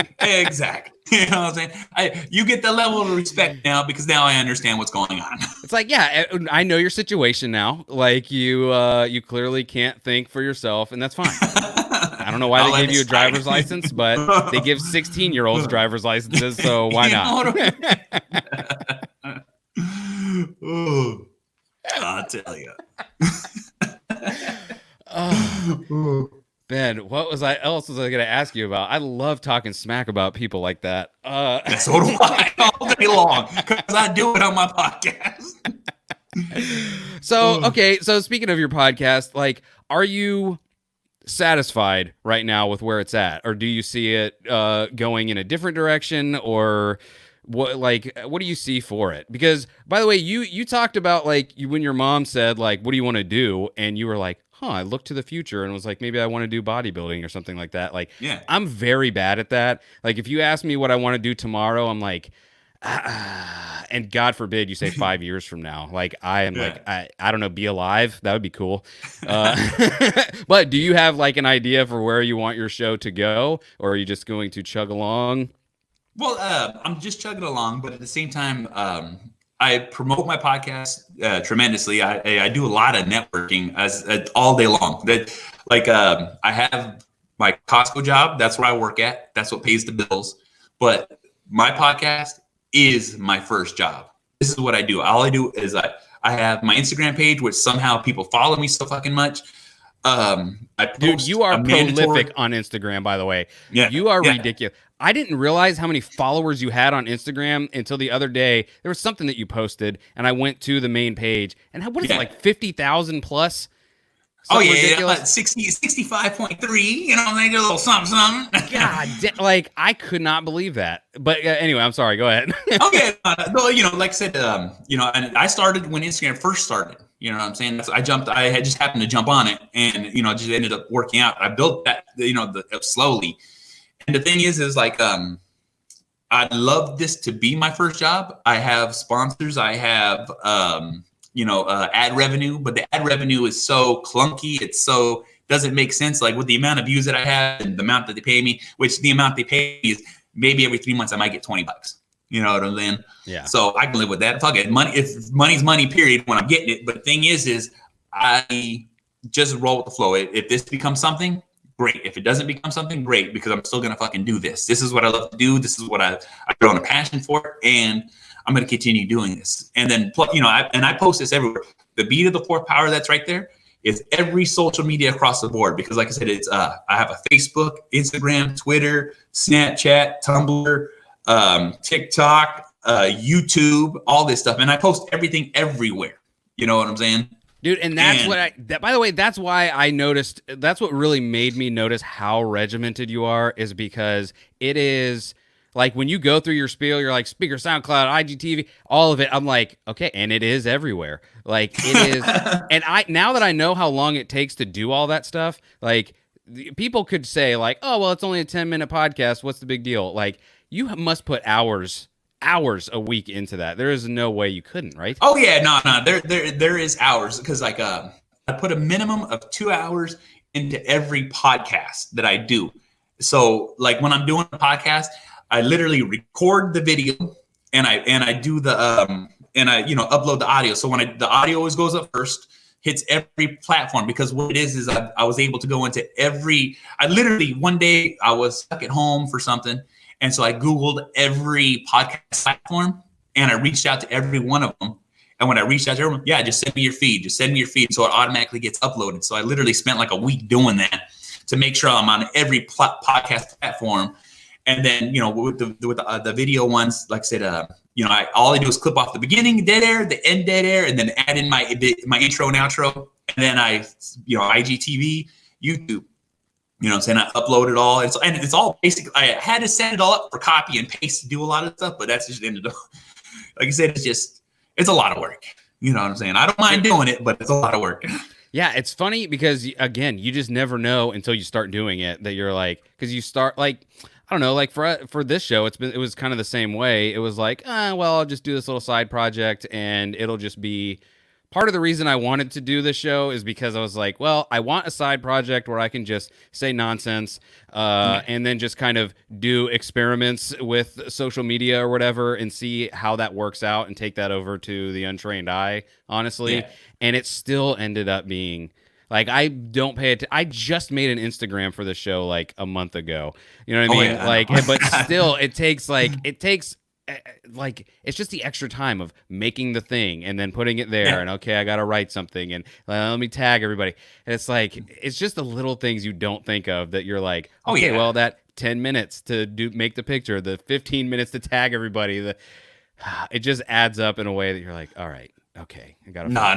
You know what I'm saying? You get the level of respect now because now I understand what's going on. It's like, yeah, I know your situation now. Like you clearly can't think for yourself, and that's fine. I don't know why they gave you a driver's license, but they give 16-year-olds driver's licenses, so why not? I'll tell you. Ben, what else was I going to ask you about? I love talking smack about people like that. So do I all day long, because I do it on my podcast. So speaking of your podcast, like, are you satisfied right now with where it's at, or do you see it going in a different direction, or what do you see for it? Because, by the way, you talked about, like, when your mom said, like, what do you want to do, and you were like, I looked to the future and was like, maybe I want to do bodybuilding or something like that. Like, I'm very bad at that. Like, if you ask me what I want to do tomorrow, I'm like, and God forbid you say 5 years from now. Like, I am like, I don't know, be alive. That would be cool. But do you have, like, an idea for where you want your show to go, or are you just going to chug along? Well, I'm just chugging along, but at the same time, I promote my podcast tremendously. I do a lot of networking as all day long. I have my Costco job. That's where I work at. That's what pays the bills. But my podcast is my first job. This is what I do. All I do is I have my Instagram page, which somehow people follow me so fucking much. Dude, you are prolific on Instagram, by the way. Yeah, you are ridiculous. I didn't realize how many followers you had on Instagram until the other day. There was something that you posted, and I went to the main page, and what is it, like 50,000 plus? Something ridiculous? 65.3, you know, they do a little something. God, like, I could not believe that. But anyway, I'm sorry, go ahead. Okay, you know, like I said, you know, and I started when Instagram first started. You know what I'm saying? I had just happened to jump on it, and, you know, just ended up working out. I built that, you know, slowly. And the thing is like, I'd love this to be my first job. I have sponsors. I have, ad revenue, but the ad revenue is so clunky. It's so doesn't make sense. Like with the amount of views that I have and the amount that they pay me, which the amount they pay me is maybe every 3 months I might get $20. You know what I'm saying? Yeah. So I can live with that. Fuck it. Money, if money's money, period, when I'm getting it. But the thing is I just roll with the flow. If this becomes something, great. If it doesn't become something, great, because I'm still going to fucking do this. This is what I love to do. This is what I grown a passion for. And I'm going to continue doing this. And then, I post this everywhere. The beat of the fourth power that's right there is every social media across the board. Because like I said, it's I have a Facebook, Instagram, Twitter, Snapchat, Tumblr, TikTok, YouTube, all this stuff. And I post everything everywhere. You know what I'm saying? Dude, and that's by the way, that's why I noticed, that's what really made me notice how regimented you are, is because it is like when you go through your spiel, you're like Speaker, SoundCloud, IGTV, all of it. I'm like, okay, and it is everywhere. Like it is. And now that I know how long it takes to do all that stuff, like people could say like, oh, well, it's only a 10-minute podcast. What's the big deal? Like you must put hours a week into that. There is no way you couldn't, right? Oh yeah, no. There is hours, because like I put a minimum of 2 hours into every podcast that I do. So like when I'm doing a podcast, I literally record the video and I do the upload the audio. So when the audio always goes up first, hits every platform, because what it is I was able to go into I literally one day I was stuck at home for something. And so I Googled every podcast platform and I reached out to every one of them. And when I reached out to everyone, yeah, just send me your feed. Just send me your feed. So it automatically gets uploaded. So I literally spent like a week doing that to make sure I'm on every podcast platform. And then, with the video ones, like I said, all I do is clip off the beginning dead air, the end dead air, and then add in my intro and outro. And then IGTV, YouTube. You know what I'm saying? I upload it all. It's all basically, I had to set it all up for copy and paste to do a lot of stuff, but that's just ended up, like I said, it's a lot of work. You know what I'm saying? I don't mind doing it, but it's a lot of work. Yeah, it's funny because, again, you just never know until you start doing it that you're like, because you start like, I don't know, like for this show, it was kind of the same way. It was like, well, I'll just do this little side project and it'll just be. Part of the reason I wanted to do this show is because I was like, well, I want a side project where I can just say nonsense and then just kind of do experiments with social media or whatever and see how that works out and take that over to the untrained eye, honestly. Yeah. And it still ended up being like, I don't pay it. I just made an Instagram for the show like a month ago. You know what I mean? Yeah, like, but still it takes it's just the extra time of making the thing and then putting it there and okay, I gotta write something and let me tag everybody. And it's like it's just the little things you don't think of that you're like, okay, well, that 10 minutes to make the picture, the 15 minutes to tag everybody, it just adds up in a way that you're like, all right, okay, I gotta. No,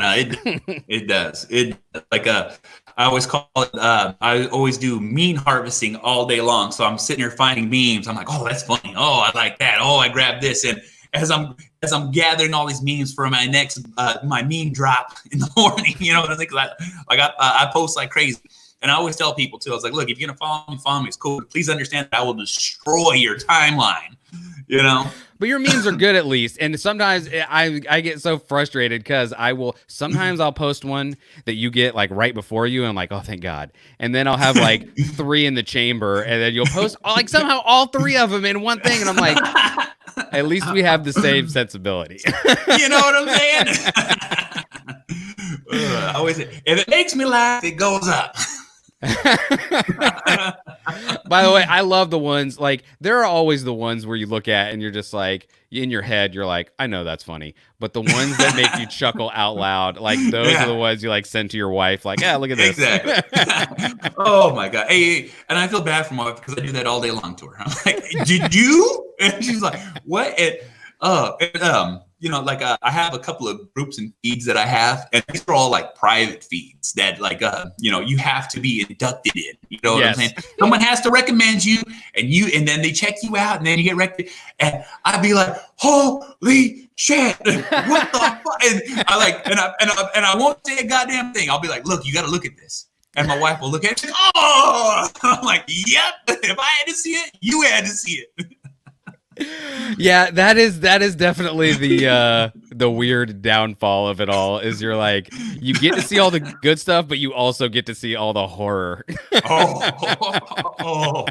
it does. It like I always call it. I always do meme harvesting all day long. So I'm sitting here finding memes. I'm like, oh, that's funny. Oh, I like that. Oh, I grabbed this. And as I'm gathering all these memes for my next my meme drop in the morning, you know what I'm saying? I post like crazy. And I always tell people too. I was like, look, if you're gonna follow me, it's cool. But please understand that I will destroy your timeline. You know. But your memes are good at least. And sometimes I get so frustrated because sometimes I'll post one that you get like right before you and I'm like, oh, thank God. And then I'll have like 3 in the chamber and then you'll post like somehow all 3 of them in one thing. And I'm like, at least we have the same sensibility. You know what I'm saying? I always say, if it makes me laugh, it goes up. By the way, I love the ones like there are always the ones where you look at and you're just like in your head you're like, I know that's funny, but the ones that make you chuckle out loud, like those are the ones you like send to your wife, like, look at this. Exactly. Oh my God. Hey, and I feel bad for my wife because I do that all day long to her. I'm like, did you? And she's like, what? I have a couple of groups and feeds that I have, and these are all like private feeds that you have to be inducted in. You know what I'm saying? Someone has to recommend you, and then they check you out, and then you get recommended. And I'd be like, holy shit, what the fuck? And I won't say a goddamn thing. I'll be like, look, you got to look at this. And my wife will look at it, like, oh, I'm like, yep. If I had to see it, you had to see it. Yeah, that is definitely the weird downfall of it all. Is you're like you get to see all the good stuff, but you also get to see all the horror. Oh,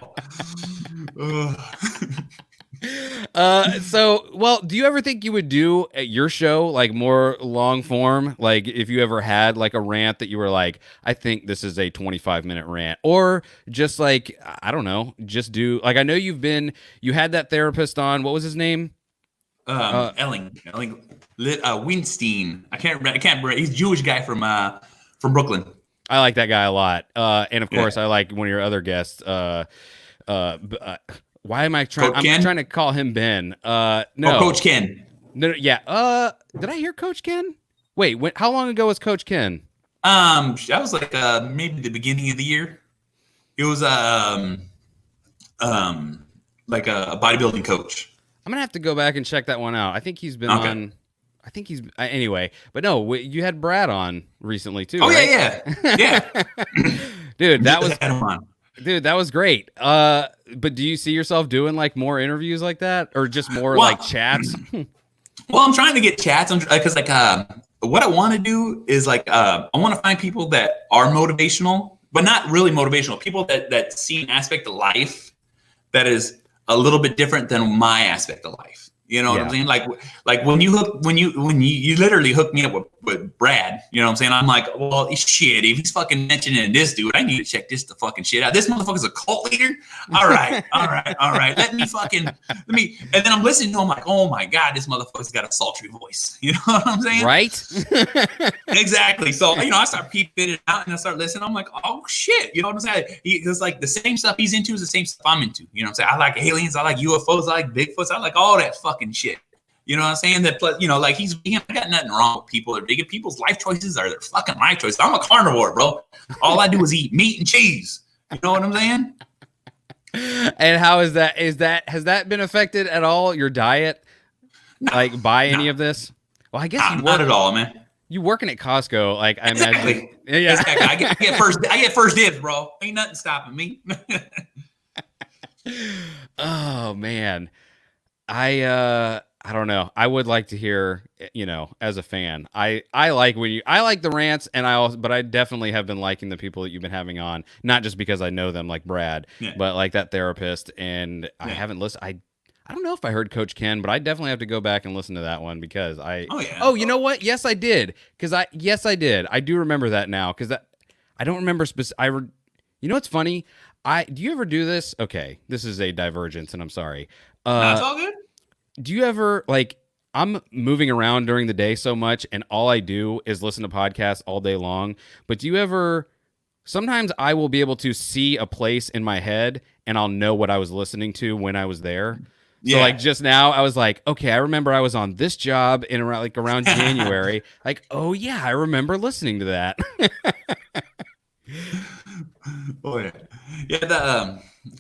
So, well, do you ever think you would do at your show like more long form? Like if you ever had like a rant that you were like, I think this is a 25-minute rant, or just like, I don't know, just do like, I know you had that therapist on, what was his name? Elling Winstein. I can't remember. He's a Jewish guy from Brooklyn. I like that guy a lot. And of course Yeah. I like one of your other guests, why am I trying? Coach I'm Ken? trying to call him Ben. No, Oh, Coach Ken. no, yeah. Did I hear Coach Ken? Wait, how long ago was Coach Ken? That was like maybe the beginning of the year. It was like a bodybuilding coach. I'm gonna have to go back and check that one out. I think he's been Okay. on. I think he's anyway. But no, you had Brad on recently too. Oh right? yeah. Dude, that Just was had him on. dude, that was great. But do you see yourself doing like more interviews like that, or just more Well- like chats? Well, I'm trying to get chats because like what I want to do is like I want to find people that are motivational, but not really motivational. People that see an aspect of life that is a little bit different than my aspect of life. You know what I'm Yeah. saying? Like when you literally hooked me up with Brad, you know what I'm saying? I'm like, well, shit, if he's fucking mentioning this dude, I need to check this the fucking shit out. This motherfucker's a cult leader. All right. Let me, and then I'm listening to him like, oh my God, this motherfucker's got a sultry voice. You know what I'm saying? Right? Exactly. So, I start peeping it out and I start listening. I'm like, oh shit. You know what I'm saying? It's like the same stuff he's into is the same stuff I'm into. You know what I'm saying? I like aliens. I like UFOs. I like Bigfoots. I like all that fucking shit. You know what I'm saying? That plus, like he's vegan. I got nothing wrong with people that are vegan. People's life choices are their fucking life choices. I'm a carnivore, bro. All I do is eat meat and cheese. You know what I'm saying? And how is that? Has that been affected at all? Your diet, like by any of this? Well, I guess you Not at all, man. You working at Costco, like I imagine. Exactly. Yeah. Exactly. I get first dibs, bro. Ain't nothing stopping me. Oh man, I don't know. I would like to hear, as a fan, I like I like the rants, but I definitely have been liking the people that you've been having on, not just because I know them like Brad, Yeah. but like that therapist. And I haven't listened. I don't know if I heard Coach Ken, but I definitely have to go back and listen to that one because Oh, yeah. Oh, you know what? Yes, I did. Yes, I did. I do remember that now because I don't remember you know what's funny? Do you ever do this? Okay, this is a divergence, and I'm sorry. That's all good. Do you ever I'm moving around during the day so much and all I do is listen to podcasts all day long, but do you ever sometimes I will be able to see a place in my head and I'll know what I was listening to when I was there. So Yeah. like just now I was like, okay, I remember I was on this job in around January. Like, oh yeah, I remember listening to that. Oh yeah.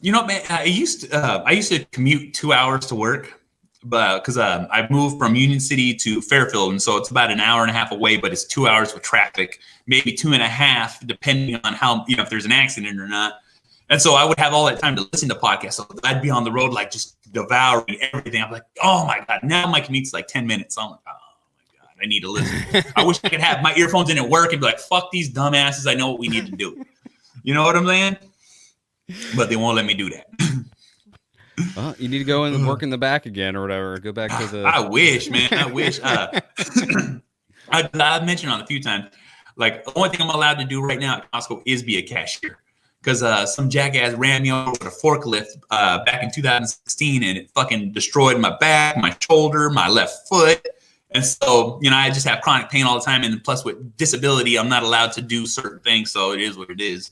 Yeah, man, I used to commute 2 hours to work, but because I moved from Union City to Fairfield, and so it's about an hour and a half away, but it's 2 hours with traffic, maybe 2.5, depending on how if there's an accident or not. And so I would have all that time to listen to podcasts. So I'd be on the road like just devouring everything. I'm like, oh my God, now my commute's like 10 minutes. So I'm like, oh my God, I need to listen. I wish I could have my earphones in at work and be like, fuck these dumbasses. I know what we need to do. You know what I'm saying? But they won't let me do that. Well, you need to go and work in the back again or whatever. Go back to the. I wish, man. I wish. I mentioned on a few times, like the only thing I'm allowed to do right now at Costco is be a cashier. Because some jackass ran me over with a forklift back in 2016, and it fucking destroyed my back, my shoulder, my left foot. And so, I just have chronic pain all the time. And plus with disability, I'm not allowed to do certain things. So it is what it is.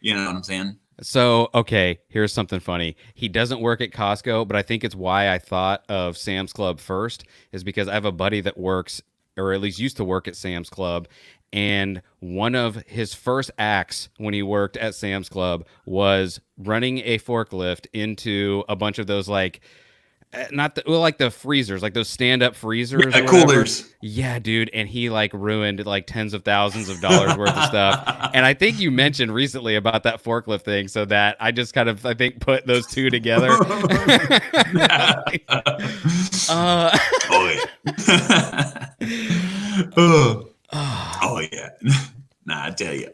You know what I'm saying? So, okay, here's something funny. He doesn't work at Costco, but I think it's why I thought of Sam's Club first, is because I have a buddy that works, or at least used to work at Sam's Club, and one of his first acts when he worked at Sam's Club was running a forklift into a bunch of those, like, Not the, well, like the freezers, like those stand-up freezers, or whatever. Coolers. Yeah, dude, and he like ruined like tens of thousands of dollars worth of stuff. And I think you mentioned recently about that forklift thing, so that I just kind of I think put those two together. Oh yeah. Oh yeah. Nah, I tell you.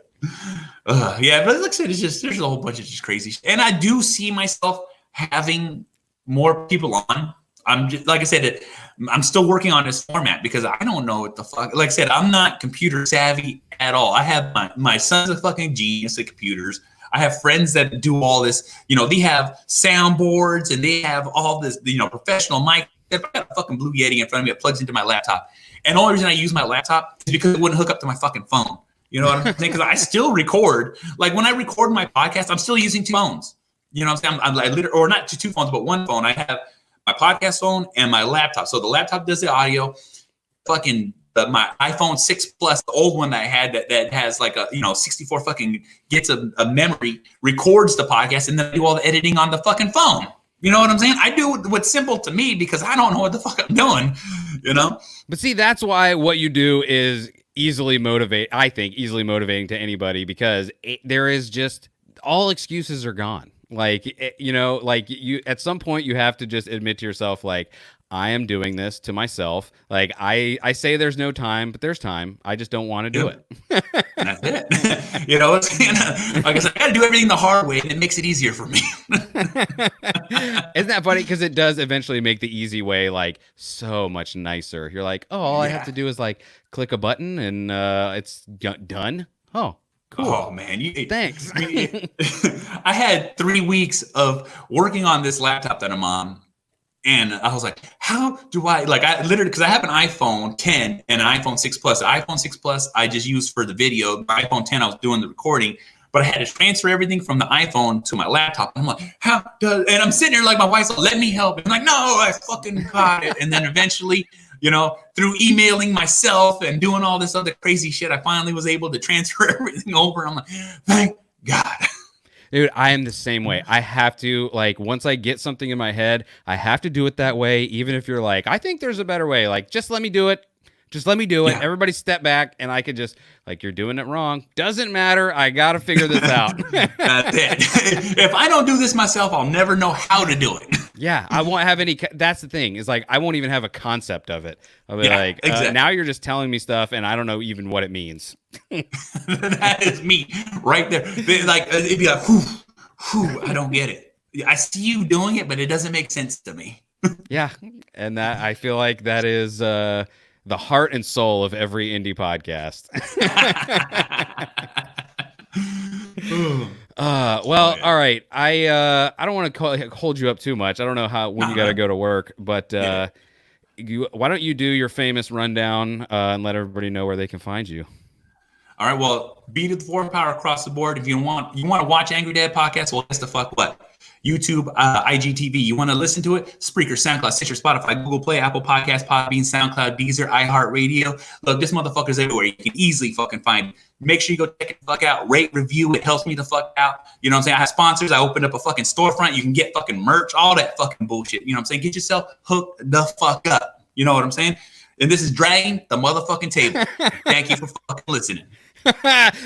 Yeah, but like I said, it's just there's a whole bunch of just crazy shit. And I do see myself having more people on. I'm just like I said, I'm still working on this format because I don't know what the fuck. Like I said, I'm not computer savvy at all. I have my son's a fucking genius at computers. I have friends that do all this. You know, they have soundboards and they have all this. You know, professional mic. I've got a fucking Blue Yeti in front of me that plugs into my laptop. And the only reason I use my laptop is because it wouldn't hook up to my fucking phone. You know what I'm saying? Because I still record. Like when I record my podcast, I'm still using two phones. You know what I'm saying? I'm literally, or not two phones, but one phone. I have my podcast phone and my laptop. So the laptop does the audio. Fucking my iPhone 6 Plus, the old one that I had that has like a 64 fucking gets a memory, records the podcast, and then I do all the editing on the fucking phone. You know what I'm saying? I do what's simple to me because I don't know what the fuck I'm doing. You know? But see, that's why what you do is easily motivating to anybody, because there is just all excuses are gone. Like, like you at some point you have to just admit to yourself, like, I am doing this to myself. Like I say there's no time, but there's time. I just don't want to do it. That's it. Like I said, I got to do everything the hard way, and it makes it easier for me. Isn't that funny? Because it does eventually make the easy way like so much nicer. You're like, oh, all I have to do is like click a button and it's done. Oh, cool. Oh man, thanks. I had 3 weeks of working on this laptop that I'm on. And I was like, how do I literally, because I have an iPhone 10 and an iPhone 6 Plus. The iPhone 6 Plus I just used for the video. My iPhone 10 I was doing the recording, but I had to transfer everything from the iPhone to my laptop. And I'm like, and I'm sitting there like my wife's like, let me help. And I'm like, no, I fucking got it. And then eventually, through emailing myself and doing all this other crazy shit, I finally was able to transfer everything over. I'm like, thank God. Dude, I am the same way. I have to, like, once I get something in my head, I have to do it that way, even if you're like, I think there's a better way. Like, just let me do it. Just let me do it. Yeah. Everybody step back, and I could just, like, you're doing it wrong. Doesn't matter. I got to figure this out. That's it. If I don't do this myself, I'll never know how to do it. Yeah, I won't have any. That's the thing. Is like, I won't even have a concept of it. I'll be like, exactly. Now you're just telling me stuff, and I don't know even what it means. That is me right there. Like, it'd be like, whew, I don't get it. I see you doing it, but it doesn't make sense to me. Yeah, and that I feel like that is the heart and soul of every indie podcast. All right. I don't want to hold you up too much. I don't know when you got to go to work, but why don't you do your famous rundown and let everybody know where they can find you? All right. Well, beat of the four power across the board. If you want to watch Angry Dad podcast, well, guess the fuck what? YouTube, IGTV. You want to listen to it? Spreaker, SoundCloud, Stitcher, Spotify, Google Play, Apple Podcasts, Podbean, SoundCloud, Deezer, iHeartRadio. Look, this motherfucker's everywhere. You can easily fucking find it. Make sure you go check it the fuck out. Rate, review. It helps me the fuck out. You know what I'm saying? I have sponsors. I opened up a fucking storefront. You can get fucking merch, all that fucking bullshit. You know what I'm saying? Get yourself hooked the fuck up. You know what I'm saying? And this is Dragging the Motherfucking Table. Thank you for fucking listening.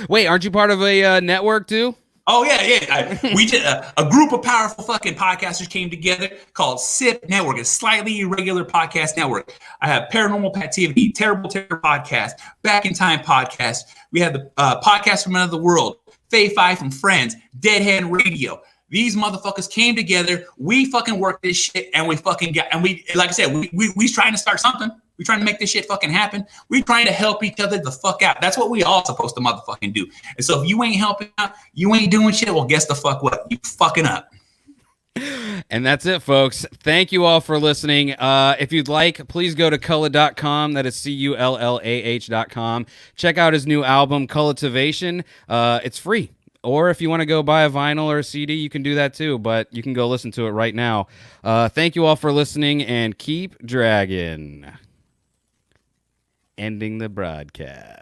Wait, aren't you part of a network too? Oh, yeah. We did a group of powerful fucking podcasters came together called SIP Network, a slightly irregular podcast network. I have Paranormal Pativity, Terrible Terror Podcast, Back in Time Podcast. We have the Podcast from Another World, Fay Fi from Friends, Dead Hand Radio. These motherfuckers came together. We fucking worked this shit, and we fucking got, and we, like I said, we trying to start something. We're trying to make this shit fucking happen. We're trying to help each other the fuck out. That's what we all supposed to motherfucking do. And so if you ain't helping out, you ain't doing shit, well, guess the fuck what? You fucking up. And that's it, folks. Thank you all for listening. If you'd like, please go to Cullah.com. That is CULLAH.com. Check out his new album, Cultivation. It's free. Or if you want to go buy a vinyl or a CD, you can do that too. But you can go listen to it right now. Thank you all for listening, and keep dragging. Ending the broadcast.